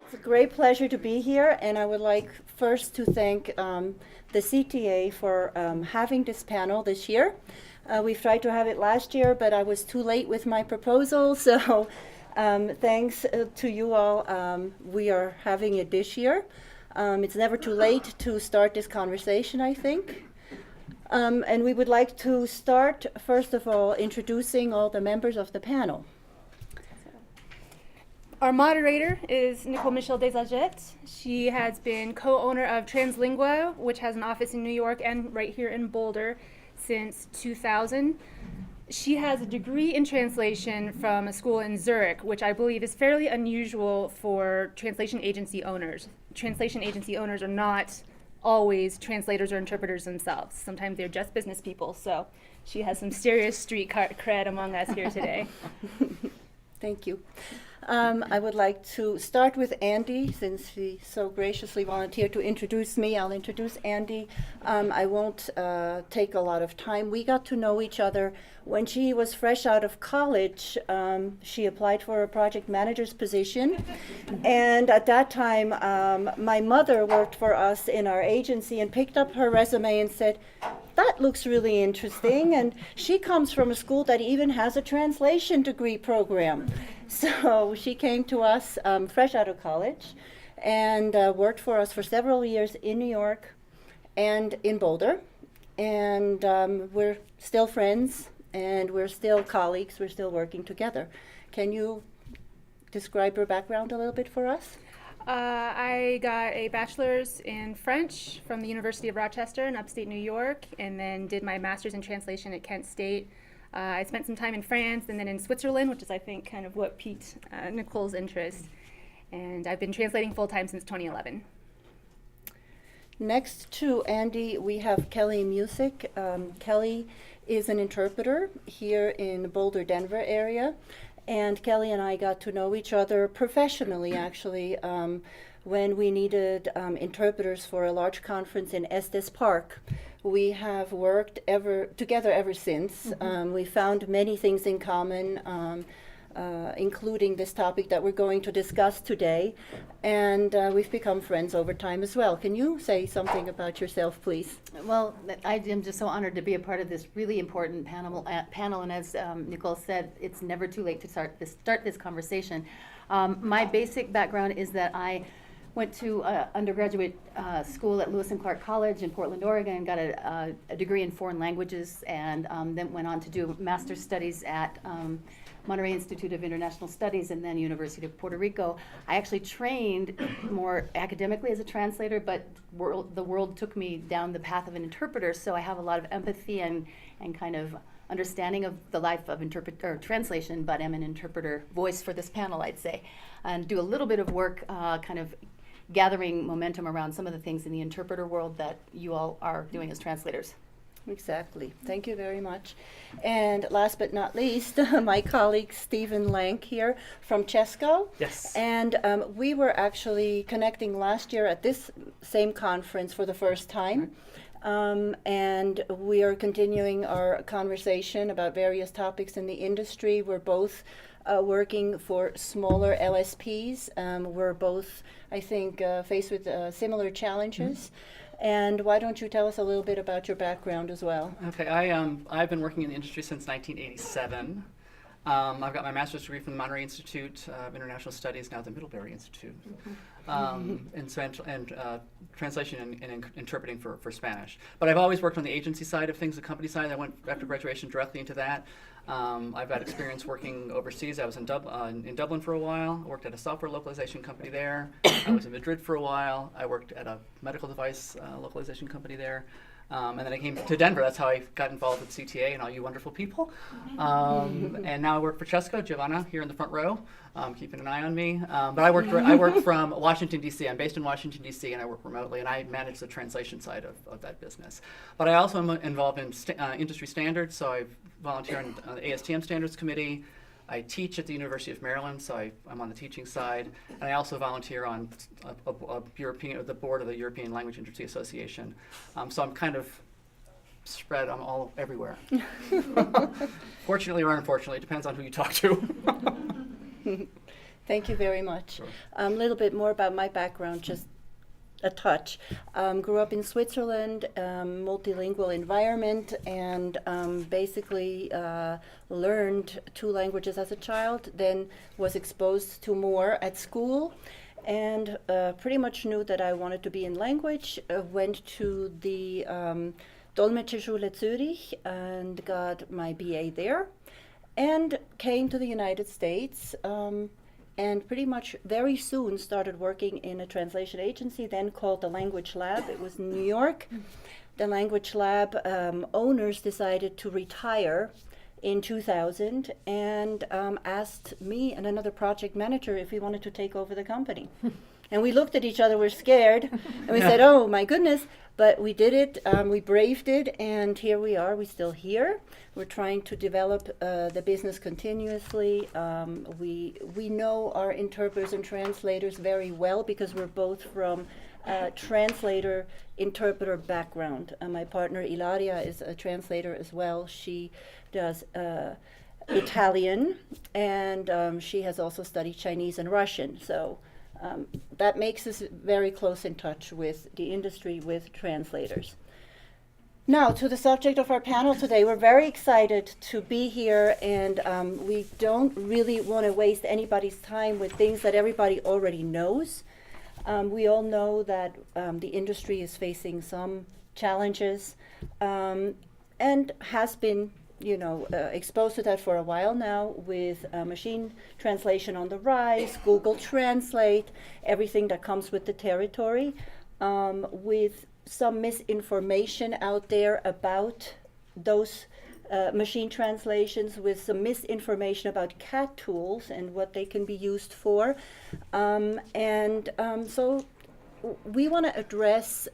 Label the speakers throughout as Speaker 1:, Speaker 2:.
Speaker 1: It's a great pleasure to be here, and I would like first to thank the CTA for having this panel this year. We've tried to have it last year, but I was too late with my proposal, so thanks to you all. We are having it this year. It's never too late to start this conversation, I think. And we would like to start, first of all, introducing all the members of the panel.
Speaker 2: Our moderator is Nicole Michelle Desaget. She has been co-owner of Translingua, which has an office in New York and right here in Boulder since 2000. She has a degree in translation from a school in Zurich, which I believe is fairly unusual for translation agency owners. Translation agency owners are not always translators or interpreters themselves. Sometimes they're just business people, so she has some serious street cred among us here today.
Speaker 1: Thank you. I would like to start with Andy, since he so graciously volunteered to introduce me. I'll introduce Andy. I won't take a lot of time. We got to know each other when she was fresh out of college. She applied for a project manager's position. And at that time, my mother worked for us in our agency and picked up her resume and said, "That looks really interesting." And she comes from a school that even has a translation degree program. So she came to us fresh out of college and worked for us for several years in New York and in Boulder. And we're still friends and we're still colleagues. We're still working together. Can you describe your background a little bit for us?
Speaker 2: I got a bachelor's in French from the University of Rochester in upstate New York, and then did my master's in translation at Kent State. I spent some time in France and then in Switzerland, which is, I think, kind of what piqued Nicole's interest. And I've been translating full-time since 2011.
Speaker 1: Next to Andy, we have Kelly Music. Kelly is an interpreter here in the Boulder, Denver area. And Kelly and I got to know each other professionally, actually, when we needed interpreters for a large conference in Estes Park. We have worked together ever since. We found many things in common, including this topic that we're going to discuss today. And we've become friends over time as well. Can you say something about yourself, please?
Speaker 3: Well, I am just so honored to be a part of this really important panel. And as Nicole said, it's never too late to start this conversation. My basic background is that I went to undergraduate school at Lewis and Clark College in Portland, Oregon, got a degree in foreign languages, and then went on to do master's studies at Monterey Institute of International Studies and then University of Puerto Rico. I actually trained more academically as a translator, but the world took me down the path of an interpreter, so I have a lot of empathy and kind of understanding of the life of translation, but am an interpreter voice for this panel, I'd say, and do a little bit of work kind of gathering momentum around some of the things in the interpreter world that you all are doing as translators.
Speaker 1: Exactly. Thank you very much. And last but not least, my colleague Stephen Lank here from Chesco.
Speaker 4: Yes.
Speaker 1: And we were actually connecting last year at this same conference for the first time. And we are continuing our conversation about various topics in the industry. We're both working for smaller LSPs. We're both, I think, faced with similar challenges. And why don't you tell us a little bit about your background as well?
Speaker 4: Okay, I've been working in the industry since 1987. I've got my master's degree from the Monterey Institute of International Studies, now the Middlebury Institute, and translation and interpreting for Spanish. But I've always worked on the agency side of things, the company side. I went after graduation directly into that. I've had experience working overseas. I was in Dublin for a while. I worked at a software localization company there. I was in Madrid for a while. I worked at a medical device localization company there. And then I came to Denver. That's how I got involved with CTA and all you wonderful people. And now I work for Chesco, Giovanna, here in the front row, keeping an eye on me. But I work from Washington, D.C. I'm based in Washington, D.C., and I work remotely, and I manage the translation side of that business. But I also am involved in industry standards, so I volunteer on the ASTM Standards Committee. I teach at the University of Maryland, so I'm on the teaching side, and I also volunteer on the board of the European Language Industry Association. So I'm kind of spread. I'm all everywhere. Fortunately or unfortunately, it depends on who you talk to.
Speaker 1: Thank you very much.
Speaker 4: Sure.
Speaker 1: A little bit more about my background, just a touch. Grew up in Switzerland, multilingual environment, and basically learned 2 languages as a child, then was exposed to more at school, and pretty much knew that I wanted to be in language. Went to the Dolmetscherschule Zürich and got my BA there, and came to the United States. And pretty much very soon started working in a translation agency, then called the Language Lab. It was in New York. The Language Lab owners decided to retire in 2000 and asked me and another project manager if we wanted to take over the company. And we looked at each other, we're scared, and we said, oh my goodness, but we did it, we braved it, and here we are, we're still here. We're trying to develop the business continuously. We know our interpreters and translators very well because we're both from translator-interpreter background. My partner Ilaria is a translator as well. She does Italian, and she has also studied Chinese and Russian. So that makes us very close in touch with the industry, with translators. Now, to the subject of our panel today, we're very excited to be here, and we don't really want to waste anybody's time with things that everybody already knows. We all know that the industry is facing some challenges and has been exposed to that for a while now, with machine translation on the rise, Google Translate, everything that comes with the territory, with some misinformation out there about those machine translations, with some misinformation about CAT tools and what they can be used for. So we want to address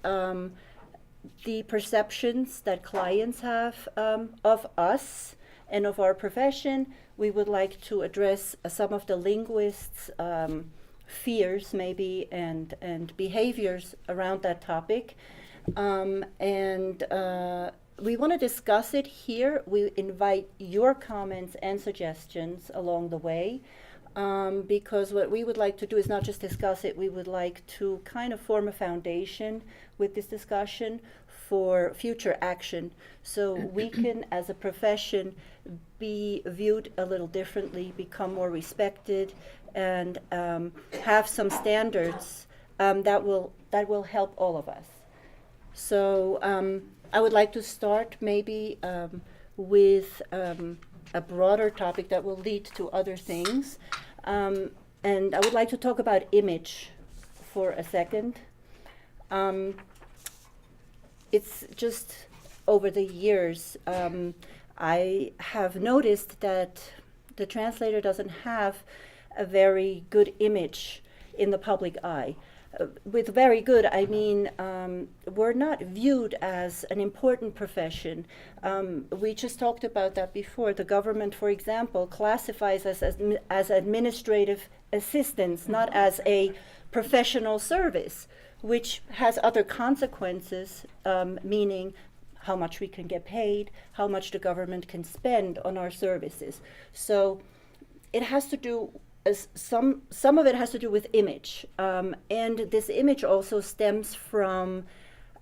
Speaker 1: the perceptions that clients have of us and of our profession. We would like to address some of the linguists' fears maybe and behaviors around that topic. We want to discuss it here. We invite your comments and suggestions along the way, because what we would like to do is not just discuss it, we would like to kind of form a foundation with this discussion for future action, so we can, as a profession, be viewed a little differently, become more respected, and have some standards that will help all of us. So I would like to start maybe with a broader topic that will lead to other things. And I would like to talk about image for a second. It's just over the years, I have noticed that the translator doesn't have a very good image in the public eye. With very good, I mean we're not viewed as an important profession. We just talked about that before. The government, for example, classifies us as administrative assistants, not as a professional service, which has other consequences, meaning how much we can get paid, how much the government can spend on our services. So it has to do, some of it has to do with image, and this image also stems from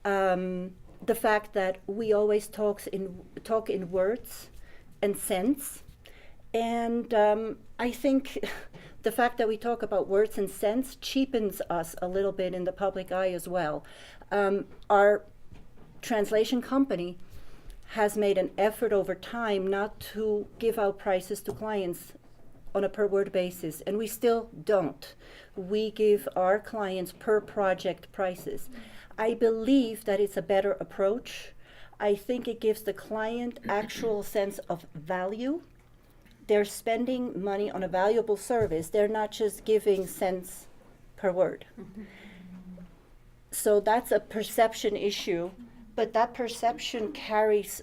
Speaker 1: the fact that we always talk in words and sense, and I think the fact that we talk about words and sense cheapens us a little bit in the public eye as well. Our translation company has made an effort over time not to give out prices to clients on a per word basis, and we still don't. We give our clients per project prices. I believe that it's a better approach. I think it gives the client actual sense of value. They're spending money on a valuable service. They're not just giving cents per word. So that's a perception issue, but that perception carries,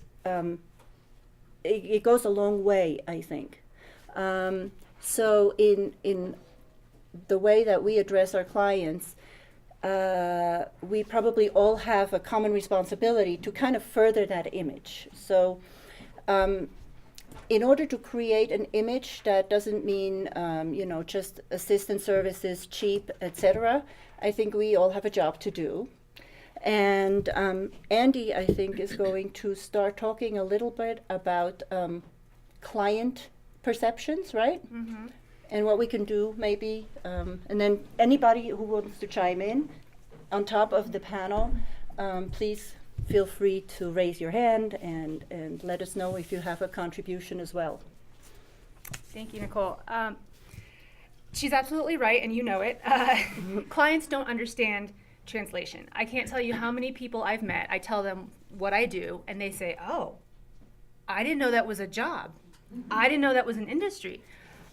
Speaker 1: it goes a long way, I think. So in the way that we address our clients, we probably all have a common responsibility to kind of further that image. So in order to create an image that doesn't mean, just assistant services, cheap, etc., I think we all have a job to do. And Andy, I think, is going to start talking a little bit about client perceptions, right?
Speaker 2: Mm-hmm.
Speaker 1: And what we can do, maybe. And then anybody who wants to chime in on top of the panel, please feel free to raise your hand and let us know if you have a contribution as well.
Speaker 2: Thank you, Nicole. She's absolutely right, and you know it. Clients don't understand translation. I can't tell you how many people I've met. I tell them what I do, and they say, "Oh, I didn't know that was a job. I didn't know that was an industry."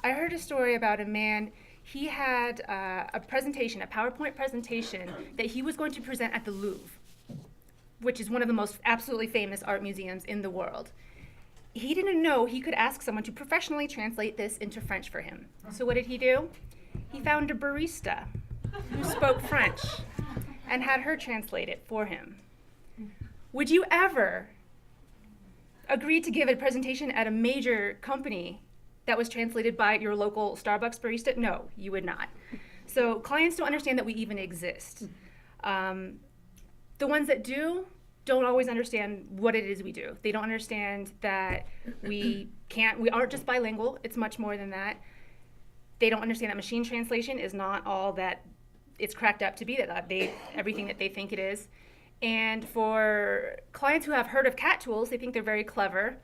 Speaker 2: I heard a story about a man. He had a presentation, a PowerPoint presentation that he was going to present at the Louvre, which is one of the most absolutely famous art museums in the world. He didn't know he could ask someone to professionally translate this into French for him. So what did he do? He found a barista who spoke French and had her translate it for him. Would you ever agree to give a presentation at a major company that was translated by your local Starbucks barista? No, you would not. So clients don't understand that we even exist. The ones that do don't always understand what it is we do. They don't understand that we aren't just bilingual, it's much more than that. They don't understand that machine translation is not all that it's cracked up to be, everything that they think it is. And for clients who have heard of cat tools, they think they're very clever.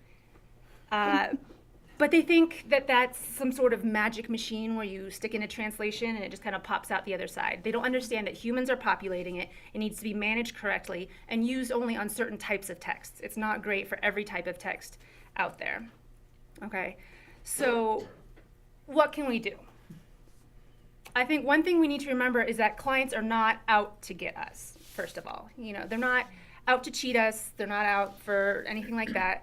Speaker 2: But they think that that's some sort of magic machine where you stick in a translation and it just kind of pops out the other side. They don't understand that humans are populating it. It needs to be managed correctly and used only on certain types of texts. It's not great for every type of text out there. Okay, so what can we do? I think one thing we need to remember is that clients are not out to get us, first of all. They're not out to cheat us. They're not out for anything like that.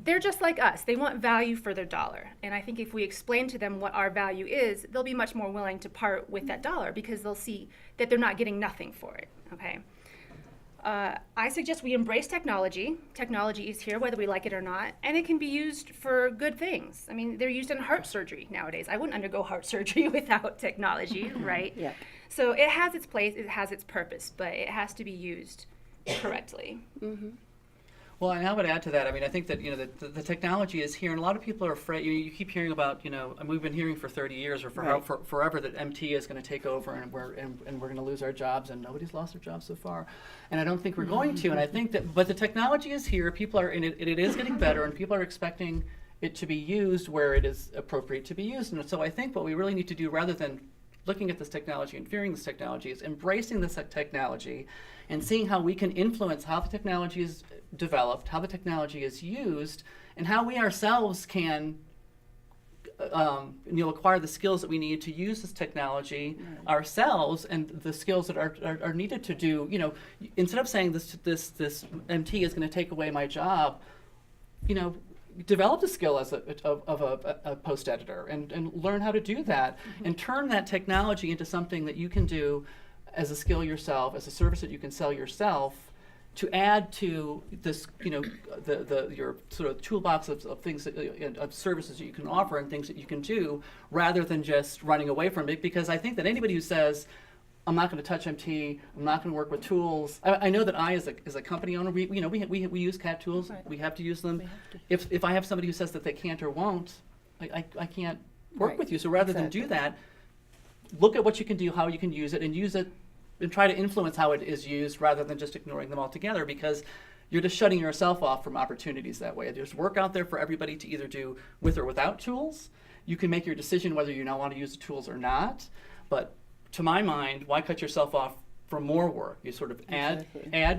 Speaker 2: They're just like us. They want value for their dollar. And I think if we explain to them what our value is, they'll be much more willing to part with that dollar because they'll see that they're not getting nothing for it, okay? I suggest we embrace technology. Technology is here whether we like it or not, and it can be used for good things. I mean, they're used in heart surgery nowadays. I wouldn't undergo heart surgery without technology, right?
Speaker 1: Yeah.
Speaker 2: So it has its place, it has its purpose, but it has to be used correctly.
Speaker 1: Mm-hmm.
Speaker 4: Well, and I would add to that. I mean, I think that the technology is here, and a lot of people are afraid. You keep hearing about, and we've been hearing for 30 years or for forever that MT is going to take over, and we're going to lose our jobs, and nobody's lost their jobs so far, and I don't think we're going to. And I think that, but the technology is here. People are in it. It is getting better, and people are expecting it to be used where it is appropriate to be used. And so I think what we really need to do, rather than looking at this technology and fearing this technology, is embracing this technology and seeing how we can influence how the technology is developed, how the technology is used, and how we ourselves can acquire the skills that we need to use this technology ourselves, and the skills that are needed to do, instead of saying this MT is going to take away my job, develop the skill of a post editor and learn how to do that, and turn that technology into something that you can do as a skill yourself, as a service that you can sell yourself, to add to this, your sort of toolbox of things of services that you can offer and things that you can do, rather than just running away from it. Because I think that anybody who says, I'm not going to touch MT, I'm not going to work with tools. I know that I, as a company owner, we use CAD tools. Right. We have to use them. If I have somebody who says that they can't or won't, I can't work with you. So rather than do that, look at what you can do, how you can use it, and try to influence how it is used, rather than just ignoring them altogether, because you're just shutting yourself off from opportunities that way. There's work out there for everybody to either do with or without tools. You can make your decision whether you now want to use the tools or not, but to my mind, why cut yourself off from more work? You sort of add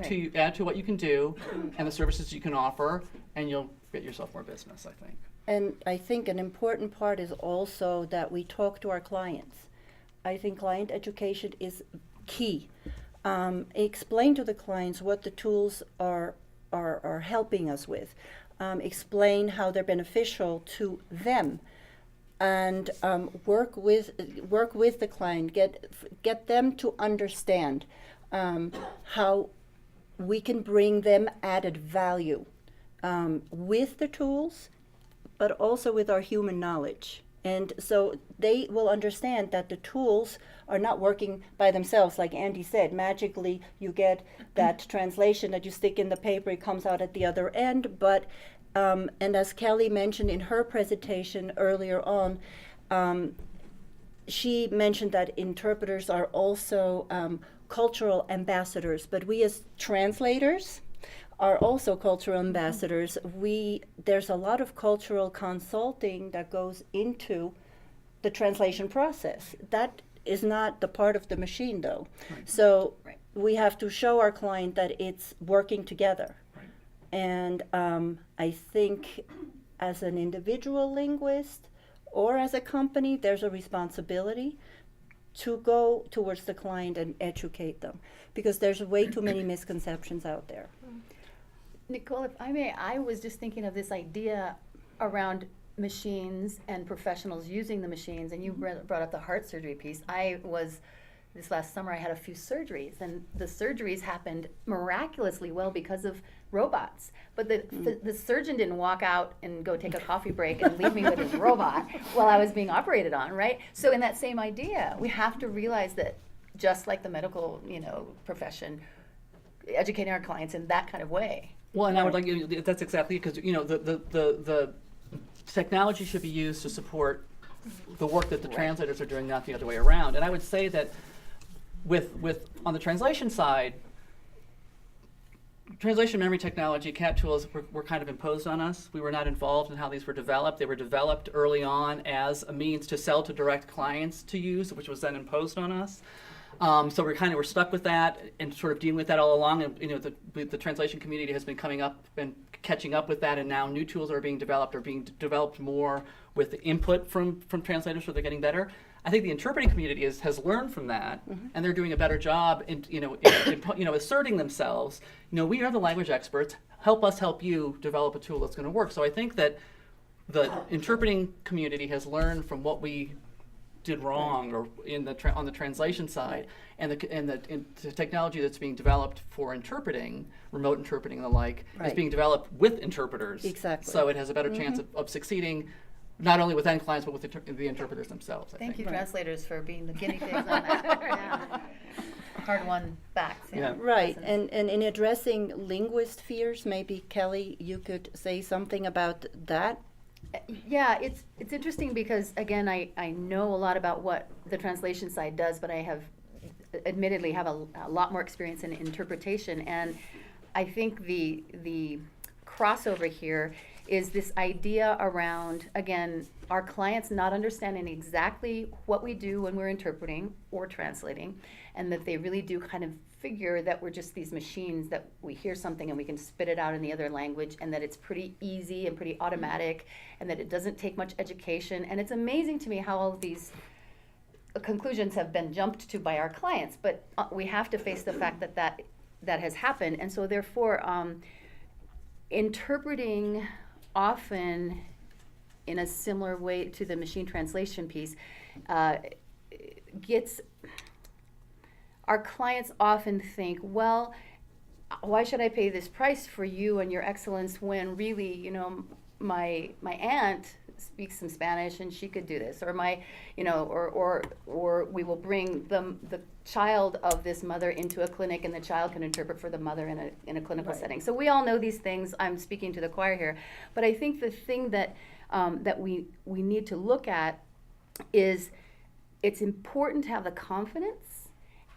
Speaker 4: to what you can do and the services you can offer, and you'll get yourself more business, I think.
Speaker 1: And I think an important part is also that we talk to our clients. I think client education is key. Explain to the clients what the tools are helping us with. Explain how they're beneficial to them, and work with the client. Get them to understand how we can bring them added value with the tools, but also with our human knowledge. And so they will understand that the tools are not working by themselves. Like Andy said, magically you get that translation that you stick in the paper, it comes out at the other end. But, and as Kelly mentioned in her presentation earlier on, she mentioned that interpreters are also cultural ambassadors, but we as translators are also cultural ambassadors. There's a lot of cultural consulting that goes into the translation process. That is not the part of the machine, though.
Speaker 4: Right.
Speaker 1: So
Speaker 3: Right.
Speaker 1: we have to show our client that it's working together.
Speaker 4: Right.
Speaker 1: And I think as an individual linguist or as a company, there's a responsibility to go towards the client and educate them, because there's way too many misconceptions out there.
Speaker 3: Nicole, if I may, I was just thinking of this idea around machines and professionals using the machines, and you brought up the heart surgery piece. This last summer I had a few surgeries, and the surgeries happened miraculously well because of robots. But the surgeon didn't walk out and go take a coffee break and leave me with his robot while I was being operated on, right? So in that same idea, we have to realize that just like the medical, profession, educating our clients in that kind of way.
Speaker 4: Well, and I would like that's exactly because the technology should be used to support the work that the translators are doing, not the other way around. And I would say that with on the translation side, translation memory technology, CAT tools were kind of imposed on us. We were not involved in how these were developed. They were developed early on as a means to sell to direct clients to use, which was then imposed on us. So we're stuck with that and sort of dealing with that all along. And the translation community has been coming up and catching up with that, and now new tools are being developed more with the input from translators, so they're getting better. I think the interpreting community has learned from that, and they're doing a better job in asserting themselves. We are the language experts. Help us help you develop a tool that's going to work. So I think that the interpreting community has learned from what we did wrong, or on the translation side, and the technology that's being developed for interpreting, remote interpreting and the like, is
Speaker 1: Right.
Speaker 4: being developed with interpreters.
Speaker 1: Exactly.
Speaker 4: So it has a better chance of succeeding, not only with end clients but with the interpreters themselves. I
Speaker 3: Thank
Speaker 4: think.
Speaker 3: you, translators, for being the guinea pigs on that. Yeah. Hard-won facts.
Speaker 4: Yeah.
Speaker 1: Right,
Speaker 3: Lessons.
Speaker 1: and in addressing linguist fears, maybe Kelly, you could say something about that.
Speaker 3: Yeah, it's interesting because, again, I know a lot about what the translation side does, but I admittedly have a lot more experience in interpretation, and I think the crossover here is this idea around, again, our clients not understanding exactly what we do when we're interpreting or translating, and that they really do kind of figure that we're just these machines, that we hear something and we can spit it out in the other language, and that it's pretty easy and pretty automatic, and that it doesn't take much education. And it's amazing to me how all of these conclusions have been jumped to by our clients, but we have to face the fact that has happened. And so therefore, interpreting often in a similar way to the machine translation piece gets, our clients often think, well, why should I pay this price for you and your excellence when really, my aunt speaks some Spanish and she could do this, or or we will bring the child of this mother into a clinic and the child can interpret for the mother in a clinical
Speaker 1: Right.
Speaker 3: setting. So we all know these things. I'm speaking to the choir here, but I think the thing that we need to look at is it's important to have the confidence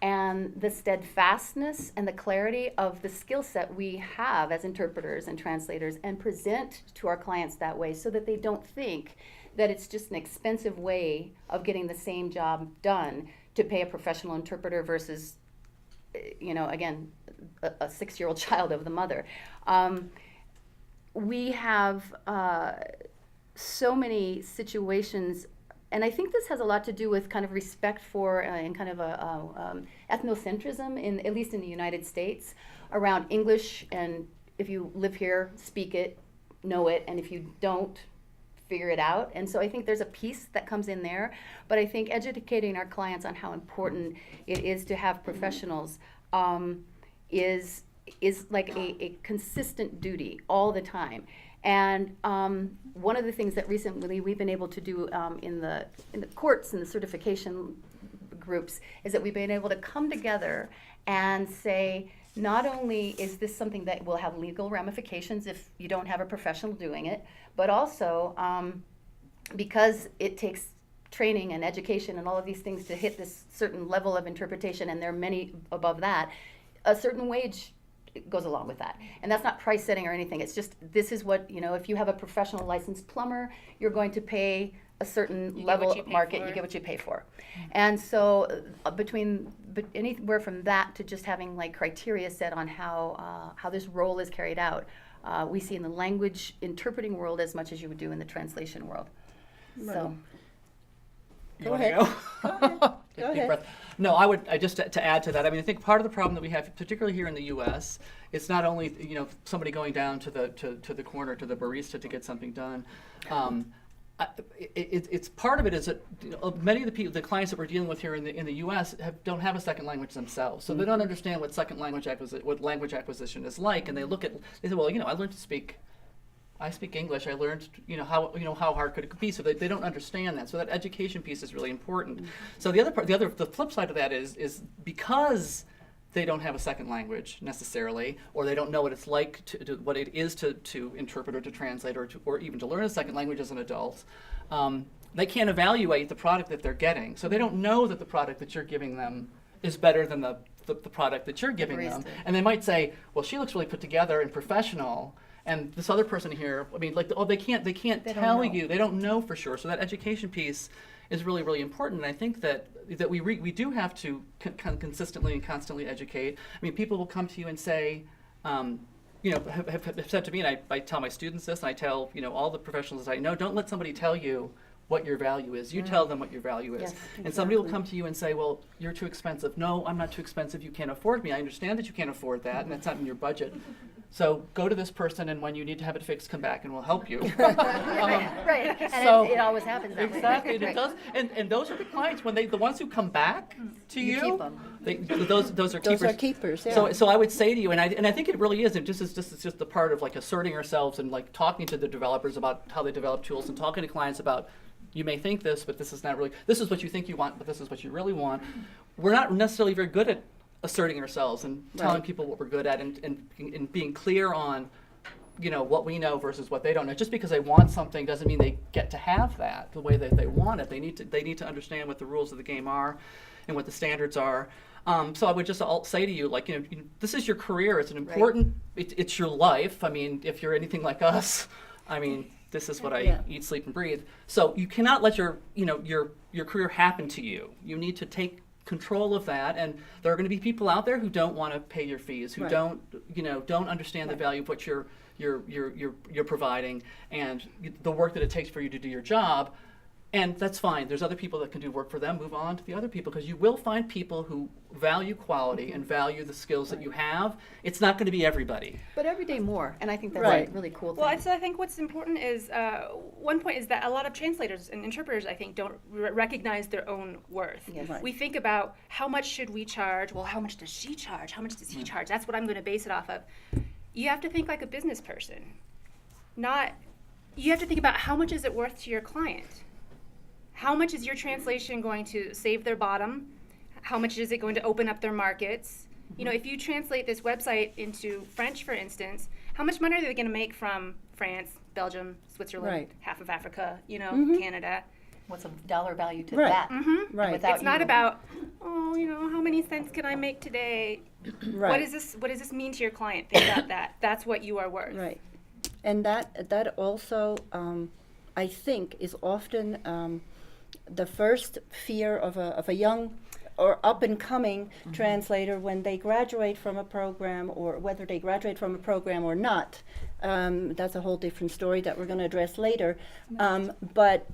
Speaker 3: and the steadfastness and the clarity of the skill set we have as interpreters and translators, and present to our clients that way, so that they don't think that it's just an expensive way of getting the same job done to pay a professional interpreter versus, again, a 6-year-old child of the mother. We have so many situations, and I think this has a lot to do with kind of respect for and kind of a ethnocentrism, at least in the United States, around English. And if you live here, speak it, know it, and if you don't, figure it out. And so I think there's a piece that comes in there. But I think educating our clients on how important it is to have professionals is is like a consistent duty all the time. And one of the things that recently we've been able to do in the courts and the certification groups is that we've been able to come together and say, not only is this something that will have legal ramifications if you don't have a professional doing it, but also because it takes training and education and all of these things to hit this certain level of interpretation, and there are many above that, a certain wage goes along with that. And that's not price setting or anything. It's just, this is what, if you have a professional licensed plumber, you're going to pay a certain level of market, you get what you pay for. And so anywhere from that to just having like criteria set on how this role is carried out, we see in the language interpreting world as much as you would do in the translation world. So.
Speaker 1: Go ahead.
Speaker 4: Go
Speaker 1: Go ahead.
Speaker 4: breath. No, I just to add to that. I mean, I think part of the problem that we have, particularly here in the U.S., it's not only somebody going down to the corner to the barista to get something done. It's part of it is that many of the clients that we're dealing with here in the U.S. don't have a second language themselves, so they don't understand what language acquisition is like, and they say, well, I speak English. I learned, how hard could it be? So they don't understand that. So that education piece is really important. Mm-hmm. So the flip side of that is because they don't have a second language necessarily, or they don't know what it's like what it is to interpret or to translate or even to learn a second language as an adult. They can't evaluate the product that they're getting. So they don't know that the product that you're giving them is better than the product that you're giving them. And they might say, well, she looks really put together and professional. And this other person here, they can't tell you. They don't know for sure. So that education piece is really, really important. And I think that we do have to consistently and constantly educate. I mean, people will come to you and say, have said to me, and I tell my students this, and I tell all the professionals I know, don't let somebody tell you what your value is. You tell them what your value is.
Speaker 1: Yes,
Speaker 4: And
Speaker 1: exactly.
Speaker 4: somebody will come to you and say, well, you're too expensive. No, I'm not too expensive. You can't afford me. I understand that you can't afford that, and that's not in your budget. So go to this person, and when you need to have it fixed, come back, and we'll help you.
Speaker 3: Right. And
Speaker 4: So-
Speaker 3: it always happens that way.
Speaker 4: Exactly, and it
Speaker 3: Right.
Speaker 4: does. And those are the clients the ones who come back to
Speaker 3: You
Speaker 4: you.
Speaker 3: keep 'em.
Speaker 4: Those are
Speaker 1: Those
Speaker 4: keepers.
Speaker 1: are keepers, yeah.
Speaker 4: So I would say to you, and I think it really is. It's just the part of like asserting ourselves and like talking to the developers about how they develop tools and talking to clients about, you may think this, but this is not really. This is what you think you want, but this is what you really want. We're not necessarily very good at asserting ourselves and telling
Speaker 1: Right.
Speaker 4: people what we're good at and being clear on what we know versus what they don't know. Just because they want something doesn't mean they get to have that the way that they want it. They need to understand what the rules of the game are and what the standards are. So I would just say to you, this is your career. It's an important. It's your life. I mean, if you're anything like us, this is what I eat, sleep, and breathe. So you cannot let your career happen to you. You need to take control of that, and there are going to be people out there who don't want to pay your fees, who
Speaker 1: Right.
Speaker 4: don't understand the value of what you're providing and the work that it takes for you to do your job. And that's fine. There's other people that can do work for them. Move on to the other people, because you will find people who value quality and value the skills that you have. It's not going to be everybody.
Speaker 3: But every day more, and I think that's
Speaker 1: Right.
Speaker 3: a really cool thing.
Speaker 2: Well, I think what's important is one point is that a lot of translators and interpreters, I think, don't recognize their own worth.
Speaker 3: Yes.
Speaker 1: Right.
Speaker 2: We think about how much should we charge? Well, how much does she charge? How much does he charge? That's what I'm going to base it off of. You have to think like a business person. You have to think about how much is it worth to your client? How much is your translation going to save their bottom? How much is it going to open up their markets? If you translate this website into French, for instance, how much money are they going to make from France, Belgium, Switzerland,
Speaker 1: Right.
Speaker 2: half of Africa, Canada?
Speaker 3: What's a dollar value to
Speaker 1: Right.
Speaker 3: that?
Speaker 2: Mm-hmm.
Speaker 1: Right.
Speaker 3: Without
Speaker 2: It's not
Speaker 3: you-
Speaker 2: about, how many cents can I make today?
Speaker 1: Right.
Speaker 2: What does this mean to your client? Think about that. That's what you are worth.
Speaker 1: Right. And that also, I think, is often the first fear of a young or up-and-coming translator when they graduate from a program, or whether they graduate from a program or not. That's a whole different story that we're going to address later. But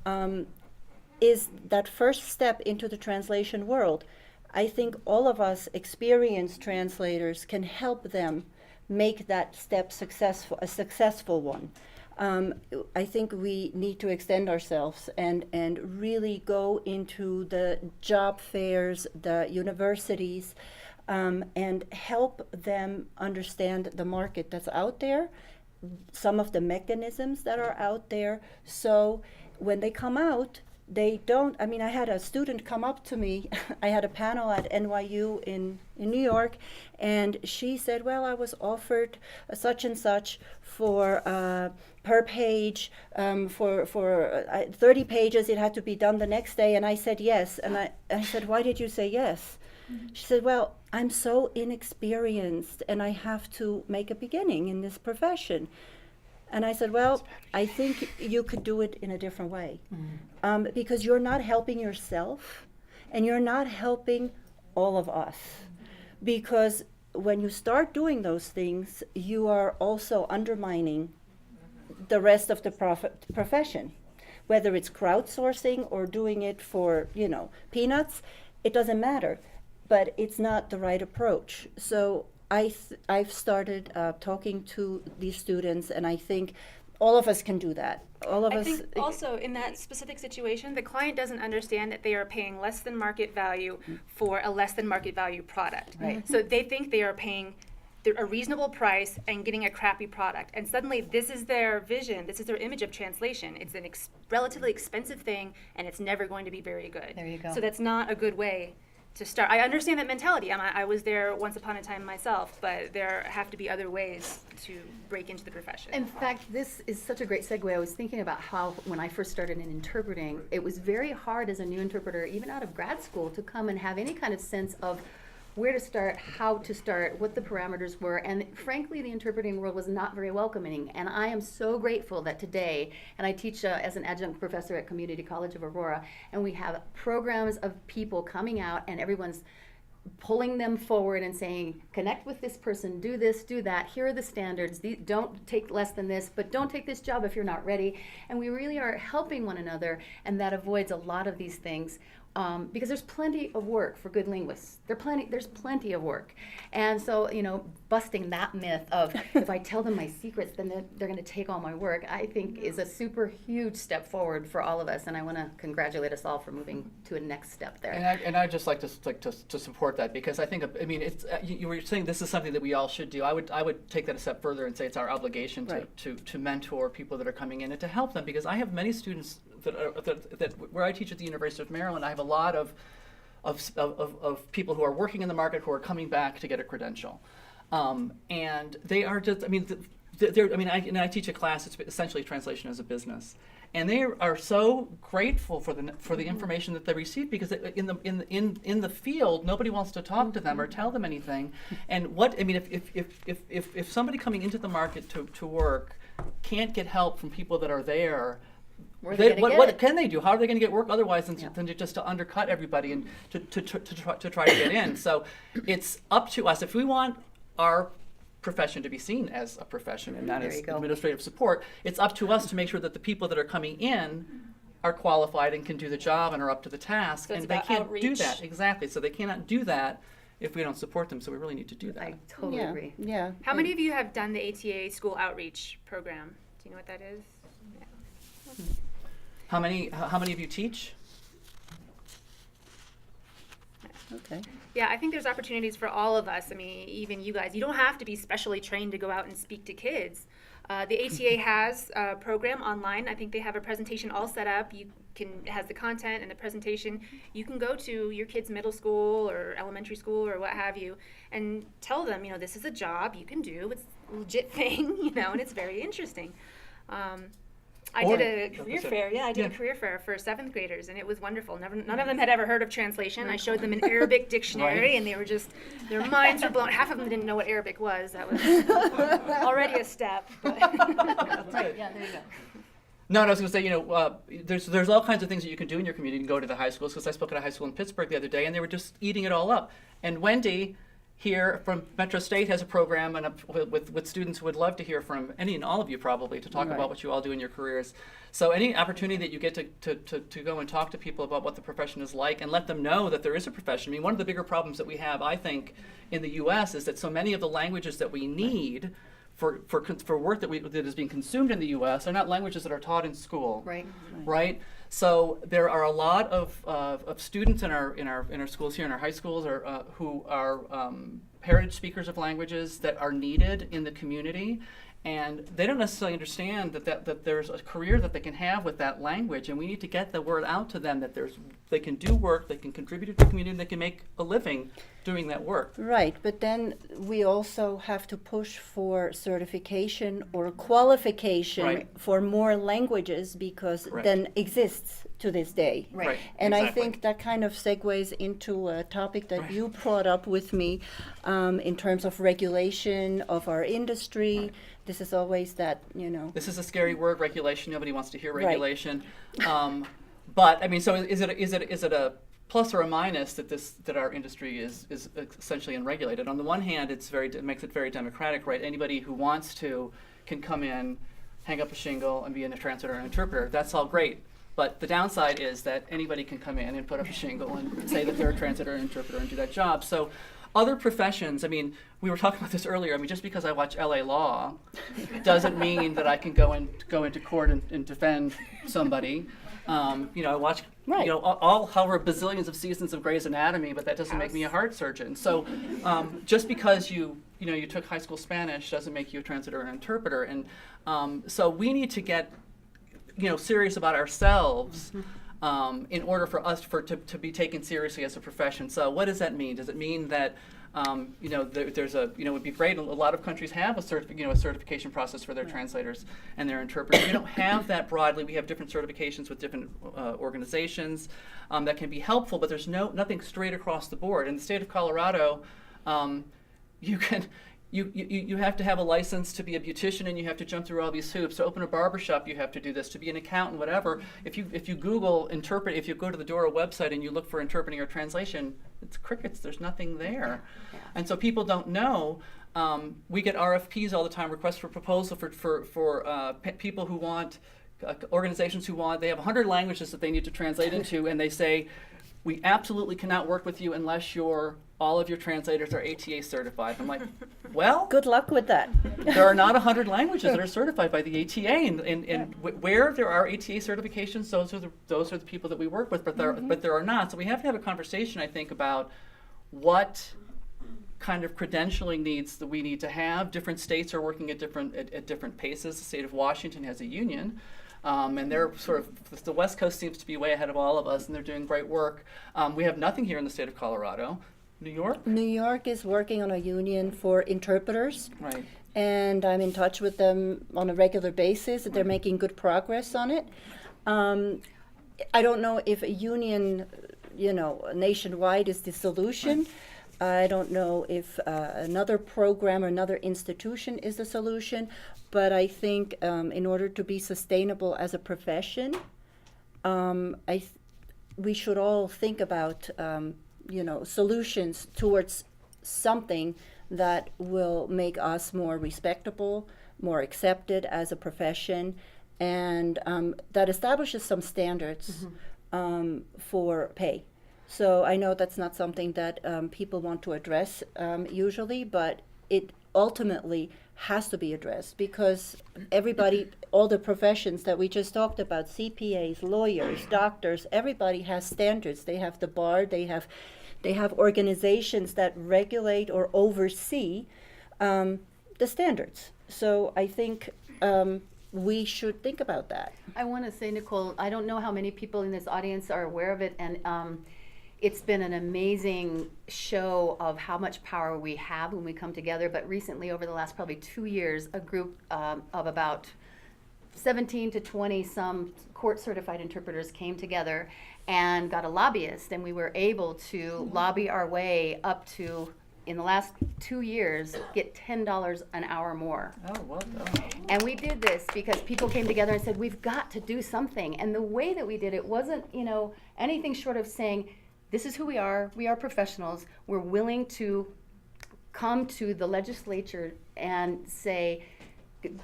Speaker 1: is that first step into the translation world. I think all of us experienced translators can help them make that step a successful one. I think we need to extend ourselves and really go into the job fairs, the universities, and help them understand the market that's out there, some of the mechanisms that are out there. So when they come out, they don't, I mean, I had a student come up to me. I had a panel at NYU in New York, and she said, well, I was offered such and such for per page, for 30 pages. It had to be done the next day. And I said yes. And I said, why did you say yes? She said, well, I'm so inexperienced and I have to make a beginning in this profession. And I said, well, I think you could do it in a different way, because you're not helping yourself and you're not helping all of us. Because when you start doing those things, you are also undermining the rest of the profession. Whether it's crowdsourcing or doing it for, peanuts, it doesn't matter. But it's not the right approach. So I've started talking to these students, and I think all of us can do that. All of
Speaker 2: I
Speaker 1: us.
Speaker 2: think also in that specific situation, the client doesn't understand that they are paying less than market value for a less than market value product.
Speaker 3: Right.
Speaker 2: So they think they are paying a reasonable price and getting a crappy product. And suddenly this is their vision, this is their image of translation. It's an relatively expensive thing, and it's never going to be very good.
Speaker 3: There you go.
Speaker 2: So that's not a good way to start. I understand that mentality. I was there once upon a time myself, but there have to be other ways to break into the profession.
Speaker 3: In fact, this is such a great segue. I was thinking about how when I first started in interpreting, it was very hard as a new interpreter, even out of grad school, to come and have any kind of sense of where to start, how to start, what the parameters were, and frankly, the interpreting world was not very welcoming. And I am so grateful that today, and I teach as an adjunct professor at Community College of Aurora, and we have programs of people coming out, and everyone's pulling them forward and saying, connect with this person, do this, do that, here are the standards, don't take less than this, but don't take this job if you're not ready. And we really are helping one another, and that avoids a lot of these things. Because there's plenty of work for good linguists. There's plenty of work. And so, busting that myth of if I tell them my secrets, then they're going to take all my work, I think is a super huge step forward for all of us. And I want to congratulate us all for moving to a next step there.
Speaker 4: And I'd just like to support that, because I think, it's you were saying this is something that we all should do. I would take that a step further and say it's our obligation to mentor people that are coming in and to help them, because I have many students that where I teach at the University of Maryland, I have a lot of people who are working in the market who are coming back to get a credential, and they are just. I teach a class. It's essentially translation as a business, and they are so grateful for the information that they receive, because in the field nobody wants to talk to them or tell them anything. And if somebody coming into the market to work can't get help from people that are there, what can they do? How are they going to get work otherwise than just to undercut everybody and to try to get in? So it's up to us. If we want our profession to be seen as a profession and not as administrative support, it's up to us to make sure that the people that are coming in are qualified and can do the job and are up to the task.
Speaker 2: So it's
Speaker 4: and they
Speaker 2: about
Speaker 4: can't
Speaker 2: outreach.
Speaker 4: do that. Exactly. So they cannot do that if we don't support them. So we really need to do that.
Speaker 3: I totally agree.
Speaker 1: Yeah.
Speaker 2: How many of you have done the ATA school outreach program? Do you know what that is? Yeah.
Speaker 4: How many of you teach?
Speaker 1: Okay.
Speaker 2: Yeah, I think there's opportunities for all of us. Even you guys. You don't have to be specially trained to go out and speak to kids. The ATA has a program online. I think they have a presentation all set up. It has the content and the presentation. You can go to your kid's middle school or elementary school or what have you and tell them, this is a job you can do. It's a legit thing, and it's very interesting. I did a career fair. Yeah, I did a career fair for 7th graders, and it was wonderful. None of them had ever heard of translation. I showed them an Arabic dictionary, and they were their minds were blown. Half of them didn't know what Arabic was. That was already a step. But
Speaker 3: Right, yeah, there you go.
Speaker 4: No, I was going to say, there's all kinds of things that you can do in your community. You can go to the high schools, because I spoke at a high school in Pittsburgh the other day, and they were just eating it all up. And Wendy here from Metro State has a program with students who would love to hear from any and all of you probably to talk about what you all do in your careers. So any opportunity that you get to go and talk to people about what the profession is like and let them know that there is a profession. One of the bigger problems that we have, I think, in the U.S. is that so many of the languages that we need for work that is being consumed in the U.S. are not languages that are taught in school.
Speaker 3: Right.
Speaker 4: Right. So there are a lot of students in our schools here, in our high schools, or who are heritage speakers of languages that are needed in the community. And they don't necessarily understand that there's a career that they can have with that language, and we need to get the word out to them that they can do work, they can contribute to the community, and they can make a living doing that work.
Speaker 1: Right, but then we also have to push for certification or qualification
Speaker 4: Right.
Speaker 1: for more languages because
Speaker 4: Correct.
Speaker 1: then exists to this day.
Speaker 3: Right.
Speaker 1: And I
Speaker 4: exactly.
Speaker 1: think that kind of segues into a topic that
Speaker 4: Right.
Speaker 1: you brought up with me in terms of regulation of our industry.
Speaker 4: Right.
Speaker 1: This is always that,
Speaker 4: This is a scary word, regulation. Nobody wants to hear
Speaker 1: Right.
Speaker 4: regulation. But I mean, so is it a plus or a minus that our industry is essentially unregulated? On the one hand, it makes it very democratic, right? Anybody who wants to can come in, hang up a shingle, and be a translator and interpreter. That's all great. But the downside is that anybody can come in and put up a shingle and say that they're a translator and interpreter and do that job. So other professions, I mean, we were talking about this earlier. I mean, just because I watch LA Law doesn't mean that I can go into court and defend somebody. I watch
Speaker 1: Right.
Speaker 4: all however bazillions of seasons of Grey's Anatomy, but that doesn't make me a heart surgeon. So just because you took high school Spanish doesn't make you a translator and interpreter. And so we need to get serious about ourselves in order for us to be taken seriously as a profession. So what does that mean? Does it mean that there's a it would be great. A lot of countries have a certification process for their translators and their interpreters. We don't have that broadly. We have different certifications with different organizations that can be helpful, but there's nothing straight across the board. In the state of Colorado, you have to have a license to be a beautician, and you have to jump through all these hoops. To open a barbershop, you have to do this. To be an accountant, whatever. If you Google interpret, if you go to the DORA website and you look for interpreting or translation, it's crickets. There's nothing there, and so people don't know. We get RFPs all the time, requests for proposal for people who want organizations who want. They have 100 languages that they need to translate into, and they say, we absolutely cannot work with you unless all of your translators are ATA certified. I'm like, well,
Speaker 1: good luck with that.
Speaker 4: there are not 100 languages that are certified by the ATA, and where there are ATA certifications, those are the people that we work with, but there are not. So we have to have a conversation, I think, about what kind of credentialing needs that we need to have. Different states are working at different paces. The state of Washington has a union. And they're the West Coast seems to be way ahead of all of us, and they're doing great work. We have nothing here in the state of Colorado. New York?
Speaker 1: New York is working on a union for interpreters.
Speaker 4: Right.
Speaker 1: And I'm in touch with them on a regular basis. They're making good progress on it. I don't know if a union, nationwide is the solution. I don't know if another program or another institution is the solution. But I think in order to be sustainable as a profession, we should all think about solutions towards something that will make us more respectable, more accepted as a profession, and that establishes some standards for pay. So I know that's not something that people want to address usually, but it ultimately has to be addressed because everybody, all the professions that we just talked about, CPAs, lawyers, doctors, everybody has standards. They have the bar, they have organizations that regulate or oversee the standards. So I think we should think about that.
Speaker 3: I want to say, Nicole, I don't know how many people in this audience are aware of it, and it's been an amazing show of how much power we have when we come together. But recently, over the last probably 2 years, a group of about 17 to 20 some court-certified interpreters came together and got a lobbyist, and we were able to lobby our way up to, in the last 2 years, get $10 an hour more.
Speaker 4: Oh, well done.
Speaker 3: And we did this because people came together and said, we've got to do something. And the way that we did it wasn't, anything short of saying, this is who we are professionals, we're willing to come to the legislature and say,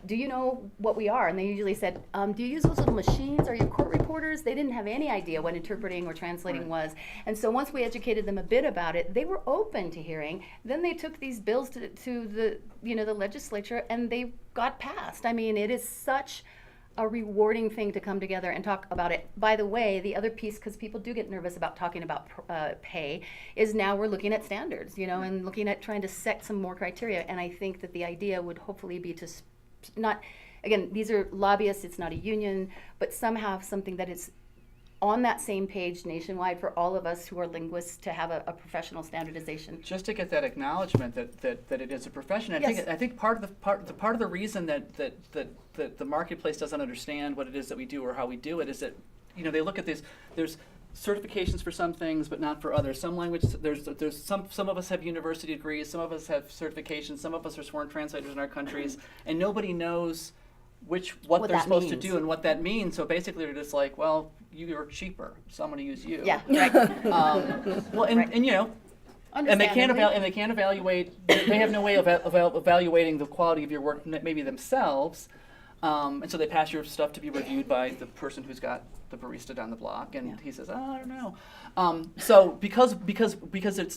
Speaker 3: do you know what we are? And they usually said, do you use those little machines? Are you court reporters? They didn't have any idea what interpreting or translating was. And so once we educated them a bit about it, they were open to hearing. Then they took these bills to the, the legislature, and they got passed. I mean, it is such a rewarding thing to come together and talk about it. By the way, the other piece, because people do get nervous about talking about pay, is now we're looking at standards, and looking at trying to set some more criteria. And I think that the idea would hopefully be to not, again, these are lobbyists, it's not a union, but somehow have something that is on that same page nationwide for all of us who are linguists to have a professional standardization.
Speaker 4: Just to get that acknowledgement that it is a profession. I think part of the reason that the marketplace doesn't understand what it is that we do or how we do it is that they look at this. There's certifications for some things, but not for others. Some language, there's some of us have university degrees, some of us have certifications, some of us are sworn translators in our countries, and nobody knows what they're supposed to do and what that means. So basically, they're just like, well, you're cheaper, so I'm going to use you.
Speaker 3: Yeah, right.
Speaker 4: Well, and they can't evaluate. They have no way of evaluating the quality of your work, maybe themselves. And so they pass your stuff to be reviewed by the person who's got the barista down the block, and he says, I don't know. So because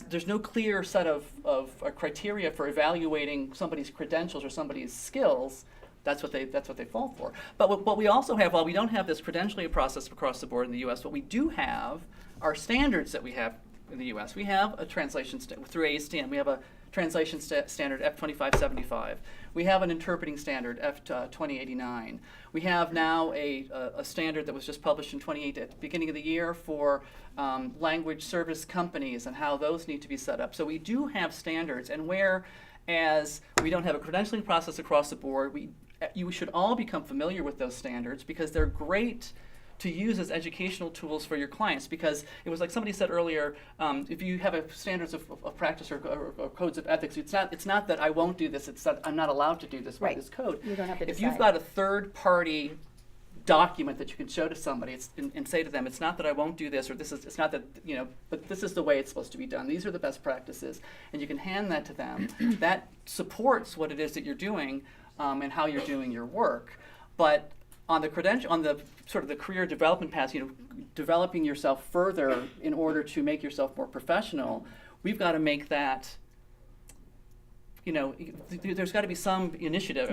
Speaker 4: there's no clear set of criteria for evaluating somebody's credentials or somebody's skills, that's what they fall for. But what we also have, while we don't have this credentialing process across the board in the U.S., what we do have are standards that we have in the U.S. We have a translation through ASTM. We have a translation standard F2575. We have an interpreting standard F2089. We have now a standard that was just published in 2018 at the beginning of the year for language service companies and how those need to be set up. So we do have standards, and whereas we don't have a credentialing process across the board, you should all become familiar with those standards because they're great to use as educational tools for your clients. Because it was like somebody said earlier, if you have standards of practice or codes of ethics, it's not that I won't do this, it's that I'm not allowed to do this by this code.
Speaker 3: You don't have to
Speaker 4: If
Speaker 3: decide.
Speaker 4: you've got a third-party document that you can show to somebody and say to them, it's not that I won't do this, or it's not that, but this is the way it's supposed to be done. These are the best practices. And you can hand that to them. That supports what it is that you're doing and how you're doing your work. But on the sort of the career development path, developing yourself further in order to make yourself more professional, we've got to make that, there's got to be some initiative,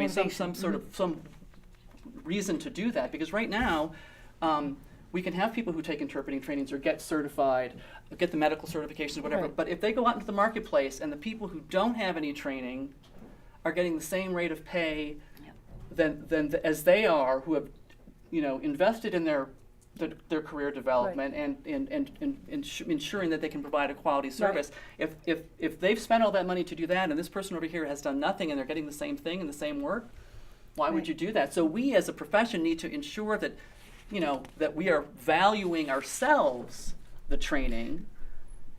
Speaker 4: some reason to do that, because right now we can have people who take interpreting trainings or get certified, get the medical certifications, whatever,
Speaker 1: Right.
Speaker 4: but if they go out into the marketplace and the people who don't have any training are getting the same rate of pay as they are, who have invested in their career development and ensuring that they can provide a quality service. Right. If they've spent all that money to do that, and this person over here has done nothing, and they're getting the same thing and the same work, why would you do that? So we as a profession need to ensure that that we are valuing ourselves the training,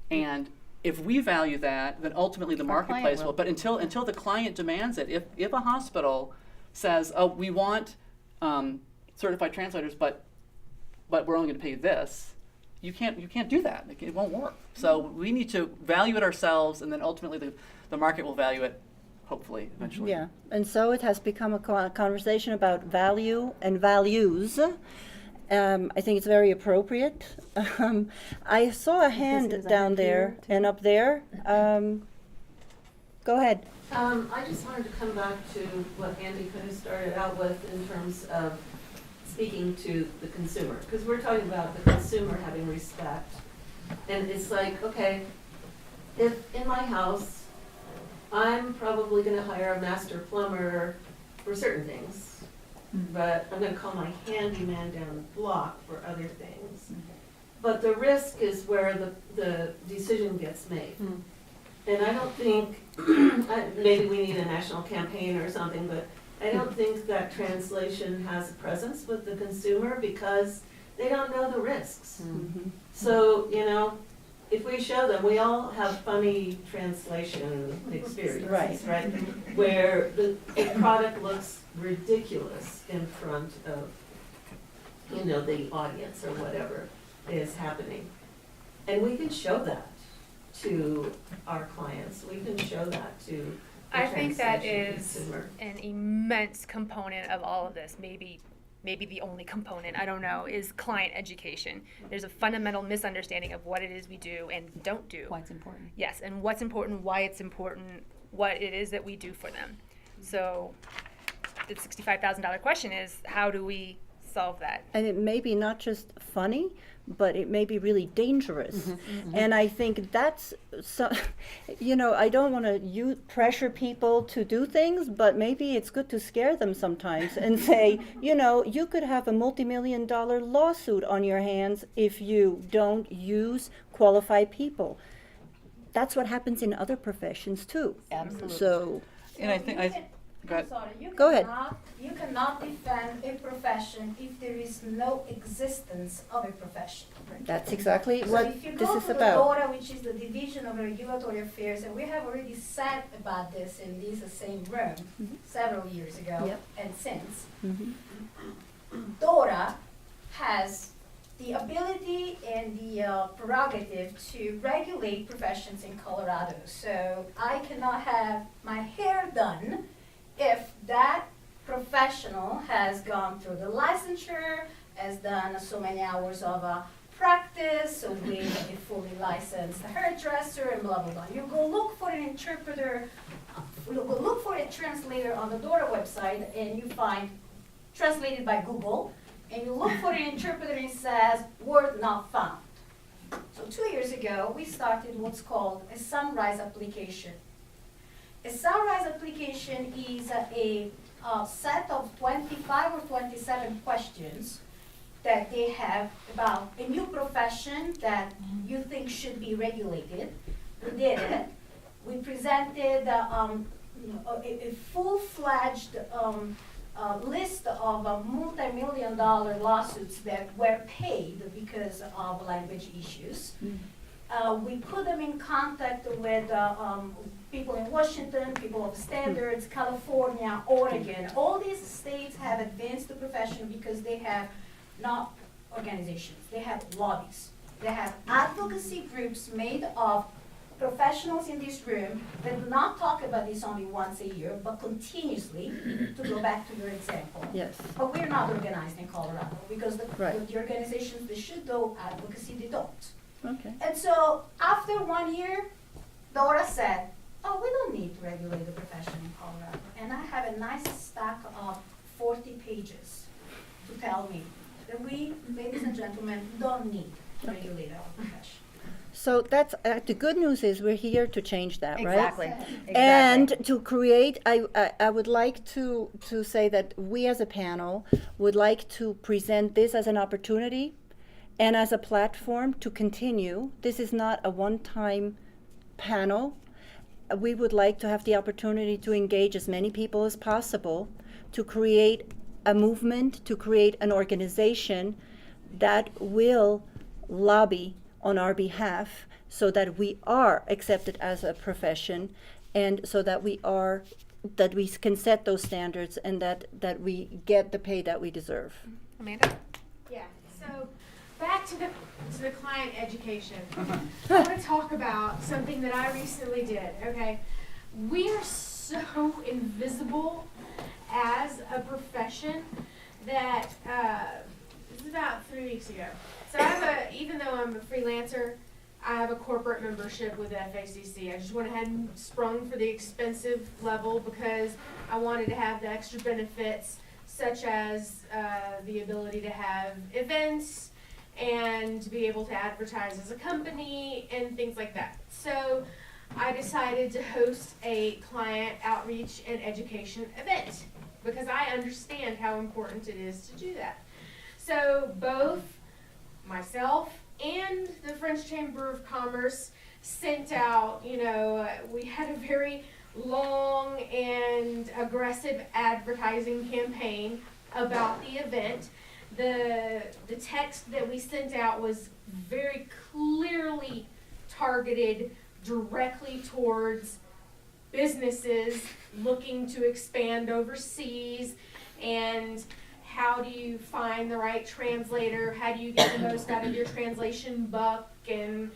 Speaker 4: and if we value that, then ultimately the marketplace will. But until the client demands it, if a hospital says, oh, we want certified translators, but we're only going to pay this, you can't do that. It won't work. So we need to value it ourselves, and then ultimately the market will value it, hopefully, eventually.
Speaker 1: Yeah, and so it has become a conversation about value and values. I think it's very appropriate. I saw a hand down there and up there. Go ahead.
Speaker 5: I just wanted to come back to what Andy kind of started out with in terms of speaking to the consumer, because we're talking about the consumer having respect. And it's like, okay, if in my house, I'm probably going to hire a master plumber for certain things, but I'm going to call my handyman down the block for other things. But the risk is where the decision gets made. And I don't think, maybe we need a national campaign or something, but I don't think that translation has a presence with the consumer because they don't know the risks. So, if we show them, we all have funny translation experiences, right? Where the product looks ridiculous in front of, the audience or whatever is happening. And we can show that to our clients. We can show that to
Speaker 2: I think that
Speaker 5: translation
Speaker 2: is
Speaker 5: consumer?
Speaker 2: an immense component of all of this, maybe the only component, I don't know, is client education. There's a fundamental misunderstanding of what it is we do and don't do.
Speaker 3: Why it's important.
Speaker 2: Yes, and what's important, why it's important, what it is that we do for them. So the $65,000 question is, how do we solve that?
Speaker 1: And it may be not just funny, but it may be really dangerous. And I think that's so, I don't want to pressure people to do things, but maybe it's good to scare them sometimes and say, you could have a multi-million-dollar lawsuit on your hands if you don't use qualified people. That's what happens in other professions too.
Speaker 3: Absolutely.
Speaker 1: So,
Speaker 4: And I think, go ahead.
Speaker 1: Go ahead.
Speaker 6: You cannot defend a profession if there is no existence of a profession.
Speaker 1: that's exactly
Speaker 6: So
Speaker 1: what
Speaker 6: if you
Speaker 1: this
Speaker 6: go
Speaker 1: is
Speaker 6: to the
Speaker 1: about.
Speaker 6: DORA, which is the Division of Regulatory Affairs, and we have already said about this in this same room several years ago
Speaker 1: Yep.
Speaker 6: and since,
Speaker 1: Mhm.
Speaker 6: DORA has the ability and the prerogative to regulate professions in Colorado. So I cannot have my hair done if that professional has gone through the licensure, has done so many hours of practice with a fully licensed hairdresser and blah, blah, blah. You go look for an interpreter, go look for a translator on the DORA website and you find translated by Google, and you look for an interpreter and it says, word not found. So 2 years ago, we started what's called a sunrise application. A sunrise application is a set of 25 or 27 questions that they have about a new profession that you think should be regulated. We did it. We presented a full-fledged list of multi-million-dollar lawsuits that were paid because of language issues. We put them in contact with people in Washington, people of standards, California, Oregon. All these states have advanced the profession because they have not organizations, they have lobbies. They have advocacy groups made of professionals in this room that do not talk about this only once a year, but continuously, to go back to your example.
Speaker 1: Yes.
Speaker 6: But we're not organized in Colorado because
Speaker 1: Right.
Speaker 6: the organizations that should do advocacy, they don't.
Speaker 1: Okay.
Speaker 6: And so after 1 year, DORA said, oh, we don't need to regulate the profession in Colorado. And I have a nice stack of 40 pages to tell me that we, ladies and gentlemen, don't need to regulate our profession.
Speaker 1: So that's, the good news is we're here to change that, right?
Speaker 3: Exactly.
Speaker 1: And to create, I would like to say that we as a panel would like to present this as an opportunity and as a platform to continue. This is not a one-time panel. We would like to have the opportunity to engage as many people as possible, to create a movement, to create an organization that will lobby on our behalf so that we are accepted as a profession and so that we can set those standards and that we get the pay that we deserve.
Speaker 2: Amanda?
Speaker 7: Yeah, so back to the client education. I want to talk about something that I recently did, okay? We are so invisible as a profession that, this is about 3 weeks ago. So I have even though I'm a freelancer, I have a corporate membership with FACC. I just went ahead and sprung for the expensive level because I wanted to have the extra benefits such as the ability to have events and to be able to advertise as a company and things like that. So I decided to host a client outreach and education event because I understand how important it is to do that. So both myself and the French Chamber of Commerce sent out, we had a very long and aggressive advertising campaign about the event. The text that we sent out was very clearly targeted directly towards businesses looking to expand overseas and how do you find the right translator, how do you get the most out of your translation buck, and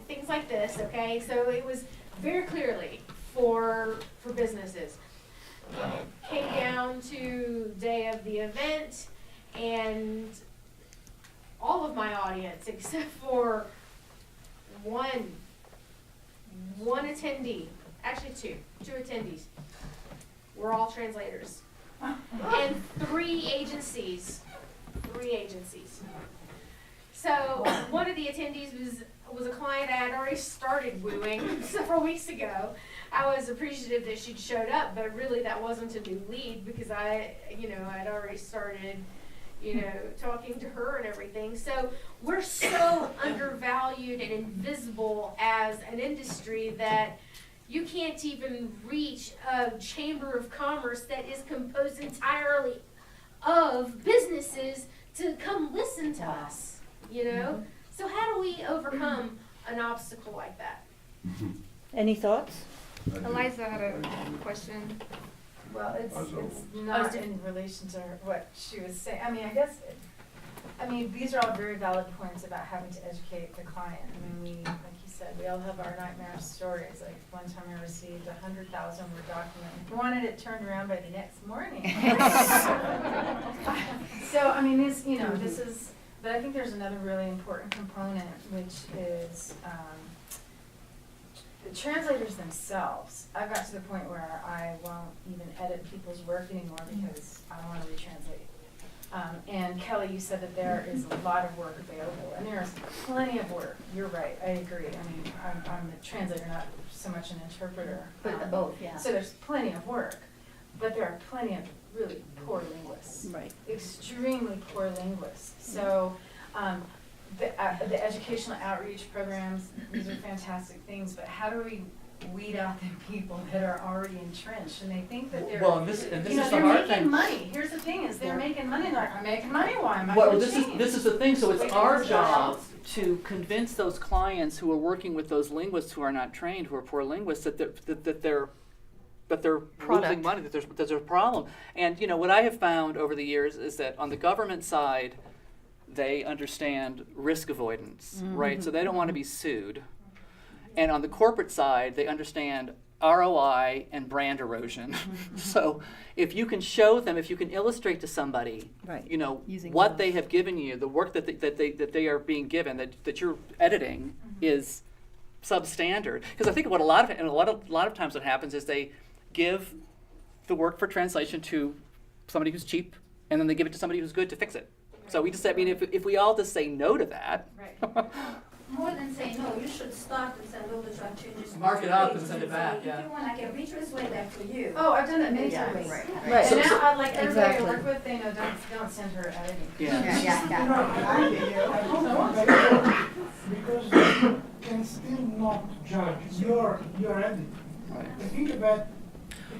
Speaker 7: things like this, okay? So it was very clearly for businesses. Came down to day of the event, and all of my audience, except for one attendee, actually two attendees, were all translators. And three agencies. So one of the attendees was a client I had already started wooing several weeks ago. I was appreciative that she'd showed up, but really that wasn't a new lead because I'd already started, talking to her and everything. So we're so undervalued and invisible as an industry that you can't even reach a chamber of commerce that is composed entirely of businesses to come listen to us, So how do we overcome an obstacle like that?
Speaker 1: Any thoughts?
Speaker 2: Eliza had a question.
Speaker 8: Well, it's not in relation to what she was saying. These are all very valid points about having to educate the client. Like you said, we all have our nightmare stories. Like one time I received 100,000 word document. I wanted it turned around by the next morning. So, this is, but I think there's another really important component, which is the translators themselves. I've got to the point where I won't even edit people's work anymore because I don't want to retranslate. And Kelly, you said that there is a lot of work available, and there's plenty of work. You're right, I agree. I'm a translator, not so much an interpreter.
Speaker 3: But both, yeah.
Speaker 8: So there's plenty of work, but there are plenty of really poor linguists.
Speaker 1: Right.
Speaker 8: Extremely poor linguists. So the educational outreach programs, these are fantastic things, but how do we weed out the people that are already entrenched and they think that they're,
Speaker 4: Well, and this is the
Speaker 8: they're
Speaker 4: hard
Speaker 8: making
Speaker 4: thing.
Speaker 8: money. Here's the thing is they're making money and they're like, I'm making money, why am I
Speaker 4: Well,
Speaker 8: gonna
Speaker 4: this
Speaker 8: change?
Speaker 4: is the thing. So it's
Speaker 8: Like,
Speaker 4: our
Speaker 8: it's
Speaker 4: job
Speaker 8: not-
Speaker 4: to convince those clients who are working with those linguists who are not trained, who are poor linguists, that they're losing money, that there's a problem. And what I have found over the years is that on the government side, they understand risk avoidance, right? So they don't want to be sued. And on the corporate side, they understand ROI and brand erosion. So if you can show them, if you can illustrate to somebody,
Speaker 1: Right.
Speaker 3: Using
Speaker 4: what
Speaker 3: those.
Speaker 4: they have given you, the work that they are being given, that you're editing is substandard. Because I think what a lot of times what happens is they give the work for translation to somebody who's cheap, and then they give it to somebody who's good to fix it. So we just, if we all just say no to that.
Speaker 8: Right.
Speaker 6: More than say no, you should start and send all the draft changes.
Speaker 4: Mark it up and send it back,
Speaker 6: If
Speaker 4: yeah.
Speaker 6: you want, I can retranslate that for you.
Speaker 8: Oh, I've done that many
Speaker 3: Yeah,
Speaker 8: times.
Speaker 3: right,
Speaker 1: Right.
Speaker 8: And now, I like everybody I
Speaker 1: Exactly.
Speaker 8: work with, they know don't send her editing.
Speaker 9: Because you can still not judge your edit.
Speaker 4: Right.
Speaker 9: I think that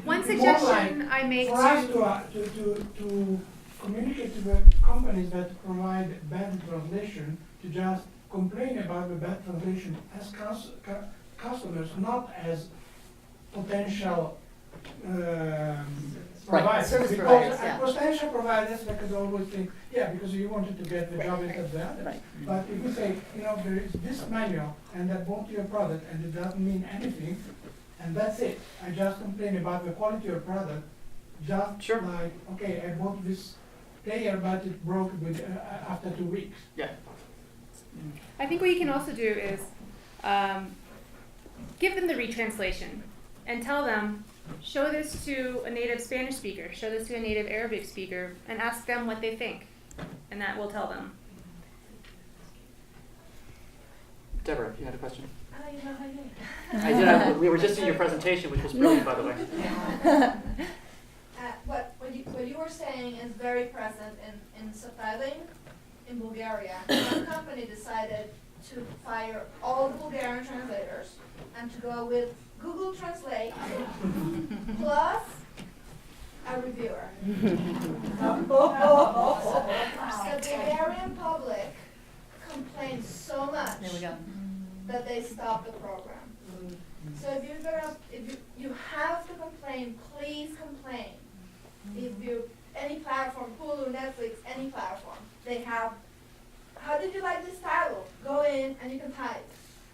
Speaker 2: One
Speaker 9: it's more
Speaker 2: suggestion I make
Speaker 9: for us to communicate to the companies that provide bad translation to just complain about the bad translation as customers, not as potential providers.
Speaker 3: Service
Speaker 9: Because
Speaker 3: providers,
Speaker 9: as
Speaker 3: yeah.
Speaker 9: potential providers, they could always think, yeah, because you wanted to get the job into the other.
Speaker 1: Right.
Speaker 9: But if you say, there is this manual and that bought your product and it doesn't mean anything, and that's it. I just complain about the quality of product, just
Speaker 4: Sure.
Speaker 9: like, okay, I bought this player, but it broke after 2 weeks.
Speaker 4: Yeah.
Speaker 2: I think what you can also do is give them the retranslation and tell them, show this to a native Spanish speaker, show this to a native Arabic speaker, and ask them what they think. And that will tell them.
Speaker 4: Deborah, you had a question?
Speaker 5: Oh,
Speaker 4: I did. We were just in your presentation, which was brilliant, by the way.
Speaker 10: What you were saying is very present in subtitling in Bulgaria. One company decided to fire all the Bulgarian translators and to go with Google Translate plus a reviewer. The Bulgarian public complained so much
Speaker 3: There we go.
Speaker 10: that they stopped the program. So if you have to complain, please complain. If any platform, Hulu, Netflix, any platform, they have, how did you like this title? Go in and you can type.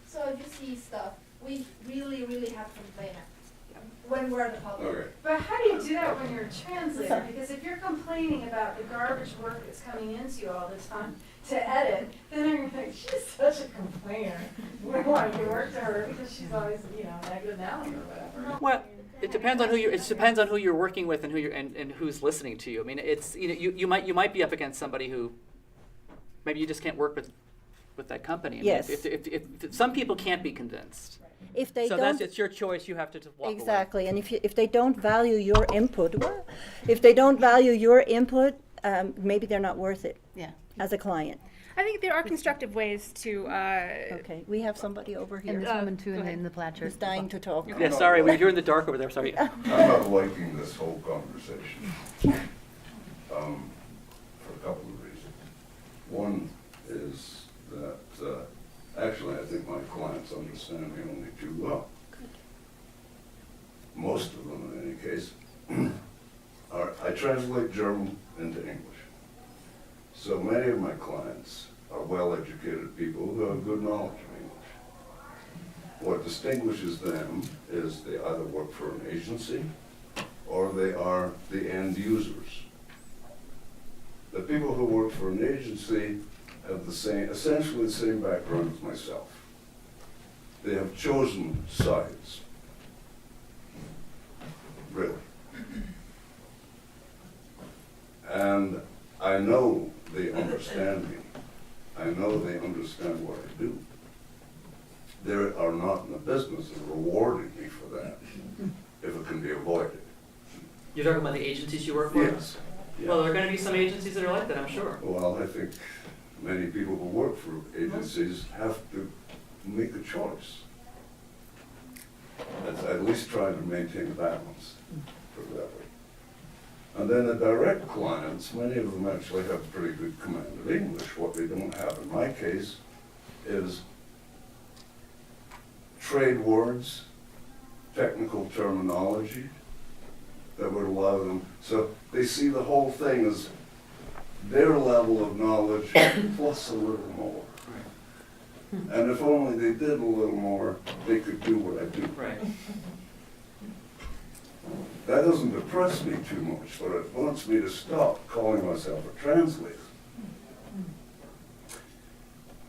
Speaker 10: So if you see stuff, we really, really have to complain it. when we're the public.
Speaker 11: Okay.
Speaker 8: But how do you do that when you're a translator? Because if you're complaining about the garbage work that's coming into you all the time to edit, then you're like, she's such a complainer. We don't want to work to her because she's always, negative Nelly or whatever.
Speaker 4: Well, it depends on who you're working with and and who's listening to you. I mean, it's you might be up against somebody who maybe you just can't work with that company. I mean,
Speaker 1: Yes.
Speaker 4: if some people can't be convinced.
Speaker 1: If they
Speaker 4: So
Speaker 1: don't,
Speaker 4: it's your choice. You have to just walk away.
Speaker 1: exactly, and if they don't value your input, well, if they don't value your input, maybe they're not worth it
Speaker 3: Yeah.
Speaker 1: as a client.
Speaker 2: I think there are constructive ways to.
Speaker 1: Okay, we have somebody over
Speaker 3: And
Speaker 1: here
Speaker 3: this woman too
Speaker 2: go
Speaker 3: in
Speaker 2: ahead.
Speaker 3: the plaid shirt.
Speaker 1: who's dying to talk.
Speaker 4: Yeah, sorry, you're in the dark over there. Sorry.
Speaker 11: I'm not liking this whole conversation, for a couple of reasons. One is that, actually, I think my clients understand me only too well. Most of them, in any case, I translate German into English. So many of my clients are well-educated people who have good knowledge of English. What distinguishes them is they either work for an agency or they are the end users. The people who work for an agency have essentially the same background as myself. They have chosen sides. Really. And I know they understand me. I know they understand what I do. They are not in the business of rewarding me for that, if it can be avoided.
Speaker 4: You're talking about the agencies you work for?
Speaker 11: Yes. Yeah.
Speaker 4: Well, there are going to be some agencies that are like that, I'm sure.
Speaker 11: Well, I think many people who work for agencies have to make a choice. At least try to maintain a balance, put it that way. And then the direct clients, many of them actually have pretty good command of English. What they don't have in my case is trade words, technical terminology that would allow them, so they see the whole thing as their level of knowledge plus a little more. And if only they did a little more, they could do what I do.
Speaker 4: Right.
Speaker 11: That doesn't depress me too much, but it wants me to stop calling myself a translator.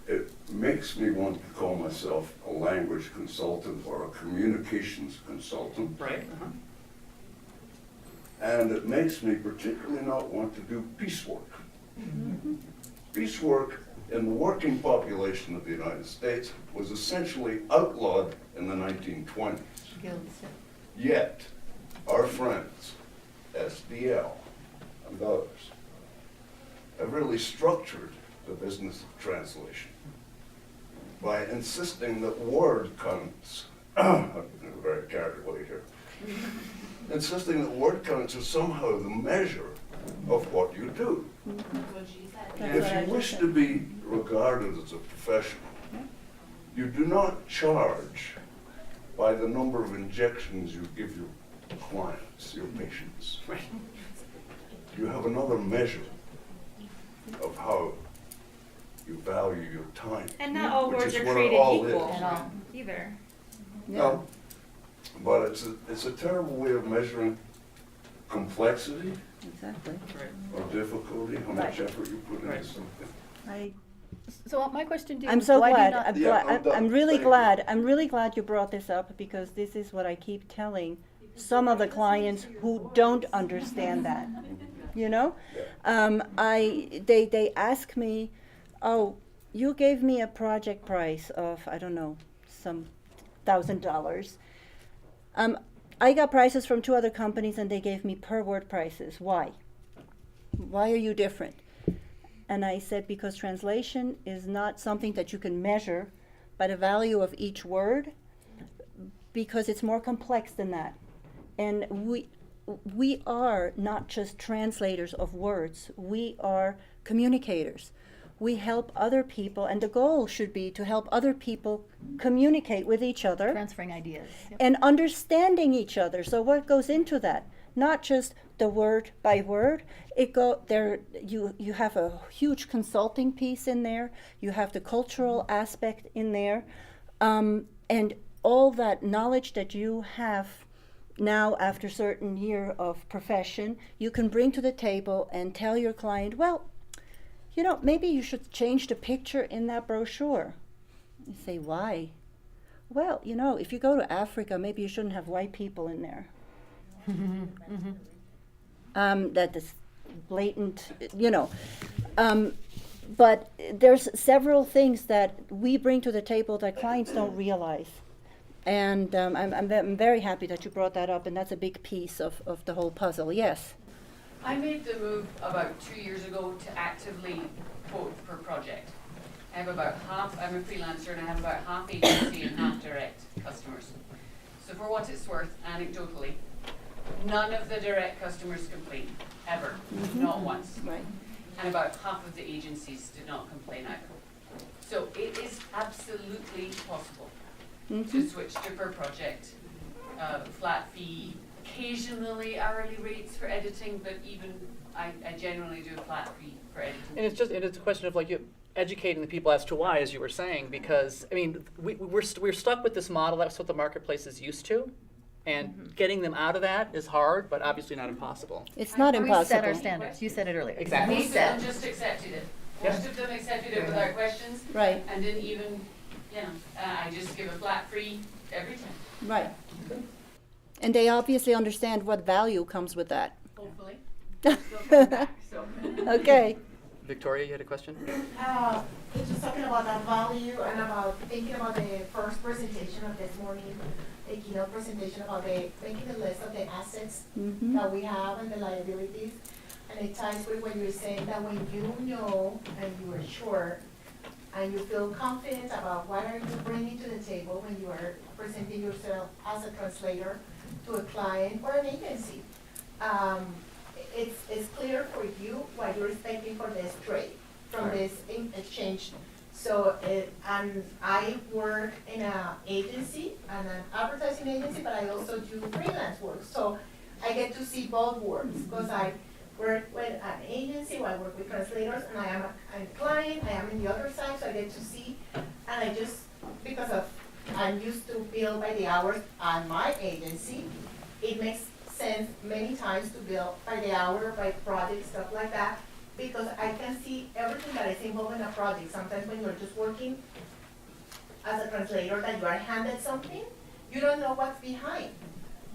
Speaker 11: It makes me want to call myself a language consultant or a communications consultant.
Speaker 4: Right.
Speaker 11: And it makes me particularly not want to do piecework. Piecework in the working population of the United States was essentially outlawed in the 1920s. Yet, our friends, SDL and others, have really structured the business of translation by insisting that word counts, I'm very carried away here, insisting that word counts are somehow the measure of what you do. If you wish to be regarded as a professional, you do not charge by the number of injections you give your clients, your patients. You have another measure of how you value your time.
Speaker 2: And not all
Speaker 11: which
Speaker 2: words
Speaker 11: is
Speaker 2: are
Speaker 11: what it
Speaker 2: created
Speaker 11: all
Speaker 2: equal
Speaker 11: is.
Speaker 2: either.
Speaker 11: No, but it's a terrible way of measuring complexity
Speaker 1: Exactly.
Speaker 11: or difficulty, how much
Speaker 1: Right.
Speaker 11: effort you put into
Speaker 4: Right.
Speaker 11: something.
Speaker 3: So my question to you
Speaker 1: I'm
Speaker 3: is,
Speaker 1: so
Speaker 3: why do you
Speaker 1: glad.
Speaker 3: not?
Speaker 11: Yeah, I'm done.
Speaker 1: I'm really
Speaker 11: Thank you.
Speaker 1: glad. I'm really glad you brought this up because this is what I keep telling some of the clients who don't understand that. You know, they ask me, oh, you gave me a project price of, I don't know, some $1,000. I got prices from 2 other companies and they gave me per word prices. Why? Why are you different? And I said, because translation is not something that you can measure by the value of each word, because it's more complex than that. And we are not just translators of words, we are communicators. We help other people, and the goal should be to help other people communicate with each other
Speaker 3: Transferring ideas. Yep.
Speaker 1: and understanding each other. So what goes into that? Not just the word by word. You have a huge consulting piece in there. You have the cultural aspect in there, and all that knowledge that you have, now, after a certain year of profession, you can bring to the table and tell your client, well, you know, maybe you should change the picture in that brochure. You say, why? Well, you know, if you go to Africa, maybe you shouldn't have white people in there. That is blatant, you know. But there's several things that we bring to the table that clients don't realize. And I'm very happy that you brought that up, and that's a big piece of the whole puzzle. Yes?
Speaker 12: I made the move about 2 years ago to actively quote per project. I have about half, I'm a freelancer, and I have about half agency and half direct customers. So for what it's worth, anecdotally, none of the direct customers complain, ever, not once.
Speaker 1: Right.
Speaker 12: And about half of the agencies did not complain either. So it is absolutely possible to switch to per project, flat fee, occasionally hourly rates for editing, but even I generally do a flat fee for editing.
Speaker 4: And it's a question of like you educating the people as to why, as you were saying, because I mean we're stuck with this model. That's what the marketplace is used to, and getting them out of that is hard, but obviously not impossible.
Speaker 1: It's not
Speaker 3: We
Speaker 1: impossible.
Speaker 3: set our standards. You said it earlier.
Speaker 4: Exactly.
Speaker 12: Most of them just accepted it. Most of them accepted it without questions.
Speaker 1: Right,
Speaker 12: And didn't even, I just give a flat free every time,
Speaker 1: right. And they obviously understand what value comes with that.
Speaker 12: hopefully.
Speaker 1: Okay.
Speaker 4: Victoria, you had a question?
Speaker 13: Just talking about that value and about thinking about the first presentation of this morning, the keynote presentation about making a list of the assets that we have and the liabilities. And it ties with what you're saying, that when you know and you are sure and you feel confident about what are you bringing to the table when you are presenting yourself as a translator to a client or an agency, it's clear for you what you're expecting for this trade, from this exchange. So, and I work in an agency, and an advertising agency, but I also do freelance work. So I get to see both worlds, because I work with an agency, I work with translators, and I am a client, I am in the other side, so I get to see, and I just, because of, I'm used to bill by the hours on my agency, it makes sense many times to bill by the hour, by project, stuff like that, because I can see everything that is involved in a project. Sometimes when you're just working as a translator, that you are handed something, you don't know what's behind.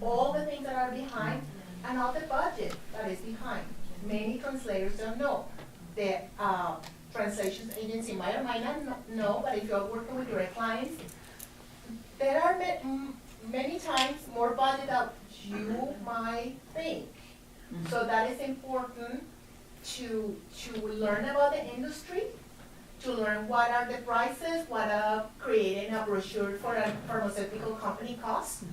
Speaker 13: All the things that are behind, and all the budget that is behind. Many translators don't know. The translations agency might or might not know, but if you're working with your clients, there are many times more budget than you might think. So that is important to learn about the industry, to learn what are the prices, what creating a brochure for a pharmaceutical company costs.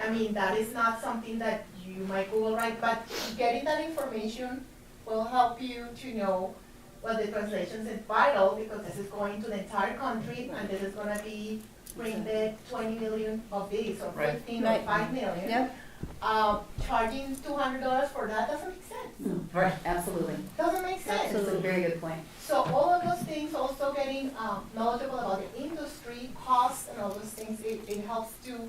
Speaker 13: I mean, that is not something that you might Google, right? But getting that information will help you to know what the translations is vital, because this is going to the entire country, and this is going to be printed 20 million of these, or 15 or 5 million.
Speaker 1: Yep.
Speaker 13: Charging $200 for that doesn't make sense.
Speaker 3: Right, absolutely.
Speaker 13: Doesn't make sense.
Speaker 3: That's a very good point.
Speaker 13: So all of those things, also getting knowledgeable about the industry, costs, and all those things, it helps to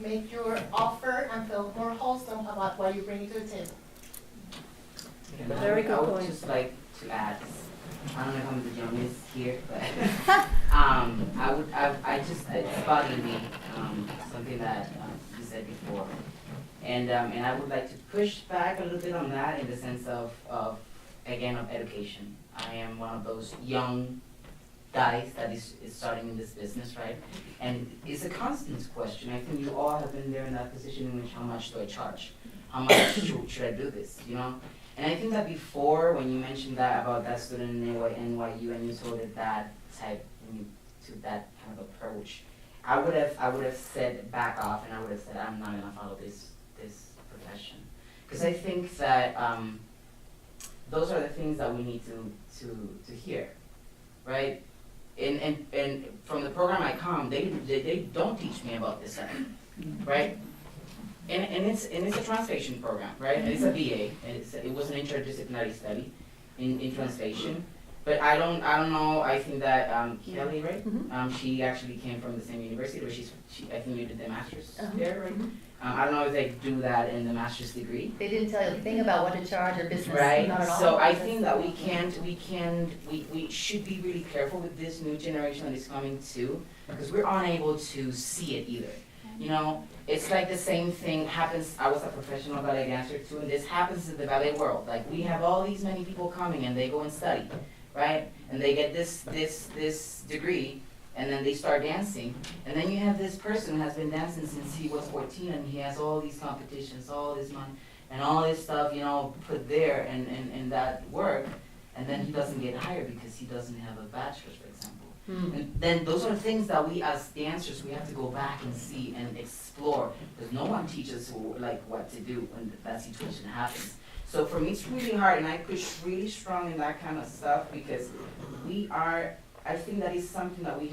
Speaker 13: make your offer and feel more wholesome about what you bring to the table.
Speaker 1: Very good
Speaker 14: I would
Speaker 1: point.
Speaker 14: just like to add, I don't know if I'm the youngest here, but it's bothering me, something that you said before. And I would like to push back a little bit on that, in the sense of education. I am one of those young guys that is starting in this business, right? And it's a constant question. I think you all have been there in that position in which, how much do I charge? How much should I do this, you know? And I think that before, when you mentioned that about that student in NYU, and you told it that type, to that kind of approach, I would have said back off, and I would have said, I'm not gonna follow this profession. Because I think that those are the things that we need to hear, right? And from the program I come, they don't teach me about this stuff, right? And it's a translation program, right? And it's a BA, and it was an interdisciplinary study in translation. But I don't know. I think that Kelly, right? She actually came from the same university, where I think you did the master's there, right? I don't know if they do that in the master's degree.
Speaker 3: They didn't tell you a thing about what to charge or business,
Speaker 14: Right,
Speaker 3: not at all.
Speaker 14: so I think that we should be really careful with this new generation that is coming too, because we're unable to see it either. You know, it's like the same thing happens, I was a professional ballet dancer too, and this happens in the ballet world. Like, we have all these many people coming and they go and study, right? And they get this degree, and then they start dancing. And then you have this person who has been dancing since he was 14, and he has all these competitions, all this money, and all this stuff, you know, put there and that work, and then he doesn't get hired because he doesn't have a bachelor's, for example. And then those are things that we as dancers, we have to go back and see and explore, because no one teaches like what to do when that situation happens. So for me, it's really hard, and I push really strong in that kind of stuff, because I think that is something that we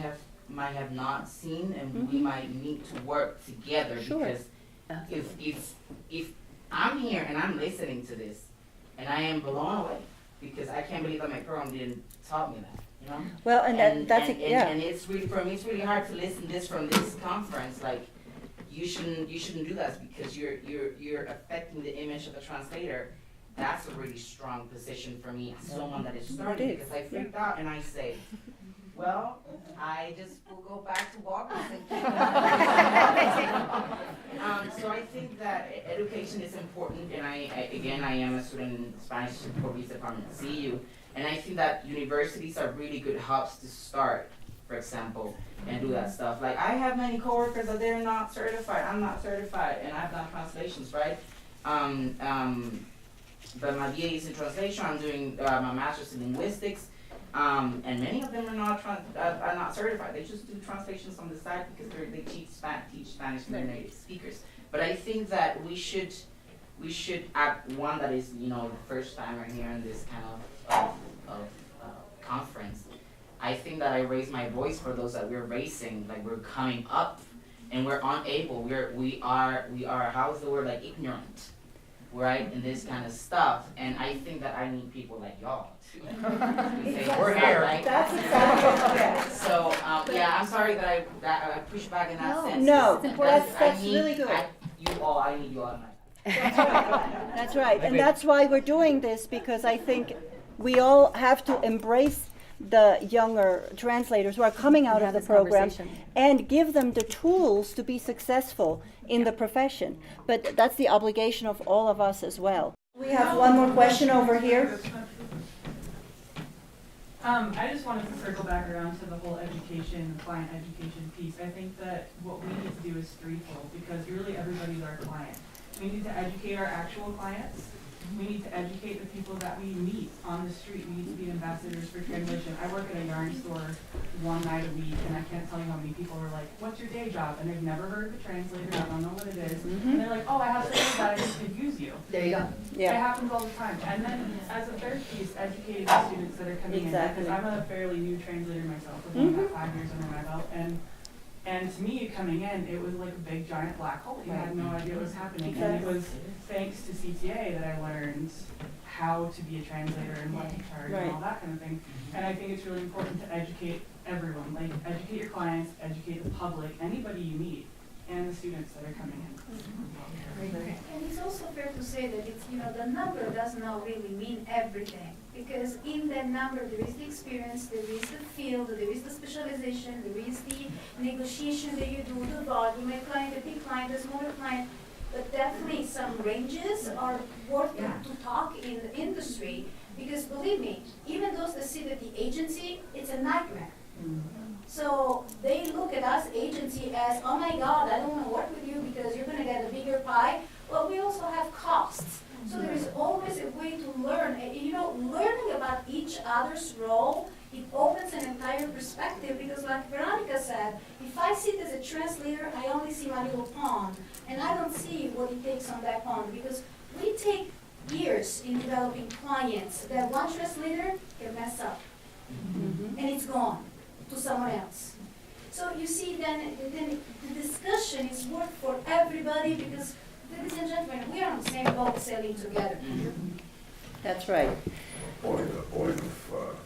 Speaker 14: might have not seen, and we might need to work together.
Speaker 1: Sure.
Speaker 14: Because if I'm here and I'm listening to this, and I am blown away, because I can't believe that my program didn't taught me that, you know?
Speaker 1: Well, and that's yeah.
Speaker 14: And it's really, for me, it's really hard to listen this from this conference. Like, you shouldn't do that, because you're affecting the image of the translator. That's a really strong position for me as someone that is starting, because I freaked out and I say, well, I just will go back to walking. So I think that education is important, and I am a student in Spanish Portuguese department at CU, and I think that universities are really good hubs to start, for example, and do that stuff. Like, I have many coworkers that they're not certified. I'm not certified, and I've done translations, right? But my BA is in translation. I'm doing my master's in linguistics. And many of them are not certified. They just do translations on the side because they teach Spanish to their native speakers. But I think that we should act one that is, you know, the first timer here in this kind of conference. I think that I raise my voice for those that we're racing, like we're coming up, and we're unable. We are how's the word, like, ignorant, right, in this kind of stuff. And I think that I need people like y'all to say, we're here, right?
Speaker 1: That's exactly it.
Speaker 14: So yeah, I'm sorry that I push back in that sense.
Speaker 1: No,
Speaker 14: Because
Speaker 1: that's
Speaker 14: I need,
Speaker 1: really good.
Speaker 14: I need you all in my life.
Speaker 1: That's right, and that's why we're doing this, because I think we all have to embrace the younger translators who are coming out of the program and give them the tools to be successful in the profession. But that's the obligation of all of us as well. We have one more question over here.
Speaker 15: I just wanted to circle back around to the whole education, client education piece. I think that what we need to do is threefold, because really everybody's our client. We need to educate our actual clients. We need to educate the people that we meet on the street. We need to be ambassadors for translation. I work at a yarn store one night a week, and I can't tell you how many people are like, what's your day job? And they've never heard of a translator, I don't know what it is. And they're like, oh, I have something that I just could use you.
Speaker 3: There you go.
Speaker 1: Yeah.
Speaker 15: It happens all the time. And then as a third piece, educating the students that are coming
Speaker 1: Exactly.
Speaker 15: in. Because I'm a fairly new translator myself, with only about 5 years under my belt. And to me, coming in, it was like a big giant black hole. You had no idea what was happening. And it was thanks to CTA that I learned how to be a translator and what to charge and all that kind of thing. And I think it's really important to educate everyone. Like, educate your clients, educate the public, anybody you meet, and the students that are coming in.
Speaker 6: And it's also fair to say that it's, you know, the number does not really mean everything. Because in that number, there is the experience, there is the field, there is the specialization, there is the negotiation that you do, the volume, a client, a big client, a smaller client. But definitely some ranges are worth to talk in the industry. Because believe me, even those that sit at the agency, it's a nightmare. So they look at us agency as, oh my God, I don't want to work with you because you're going to get a bigger pie. Well, we also have costs. So there is always a way to learn. And, you know, learning about each other's role, it opens an entire perspective, because like Veronica said, if I sit as a translator, I only see my little pond, and I don't see what it takes on that pond, because we take years in developing clients that one translator can mess up, and it's gone to someone else. So you see, then the discussion is worth for everybody, because, ladies and gentlemen, we are on the same boat sailing together.
Speaker 1: That's right.
Speaker 11: Point of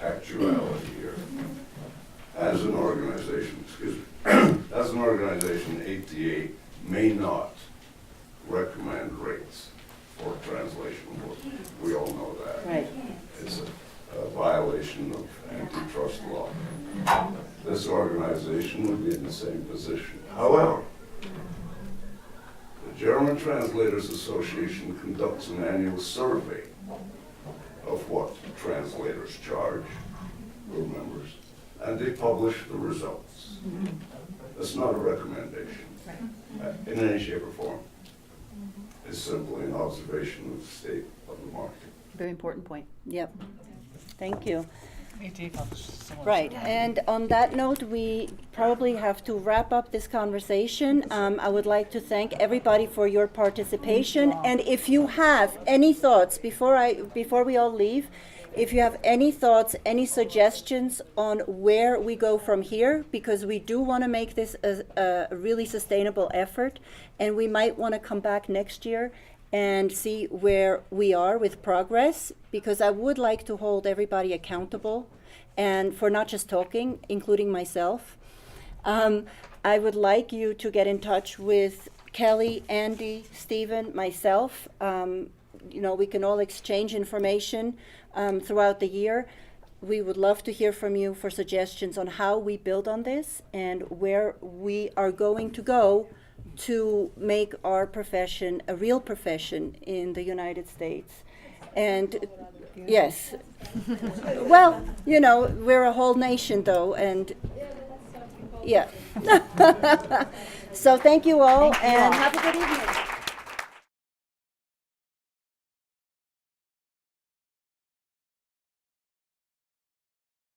Speaker 11: actuality here. As an organization, ATA may not recommend rates for translation work. We all know that.
Speaker 3: Right.
Speaker 11: It's a violation of antitrust law. This organization would be in the same position. However, the German Translators Association conducts an annual survey of what translators charge their members, and they publish the results. It's not a recommendation in any shape or form. It's simply an observation of the state of the market.
Speaker 3: Very important point.
Speaker 1: Yep. Thank you.
Speaker 4: CTA publishes similar
Speaker 1: Right,
Speaker 4: survey.
Speaker 1: and on that note, we probably have to wrap up this conversation. I would like to thank everybody for your participation, and if you have any thoughts, before we all leave, if you have any thoughts, any suggestions on where we go from here, because we do want to make this a really sustainable effort, and we might want to come back next year and see where we are with progress, because I would like to hold everybody accountable and for not just talking, including myself. I would like you to get in touch with Kelly, Andy, Stephen, myself. We can all exchange information throughout the year. We would love to hear from you for suggestions on how we build on this and where we are going to go to make our profession a real profession in the United States. And yes, well, we're a whole nation though, and yeah. So thank you all, and have a good evening.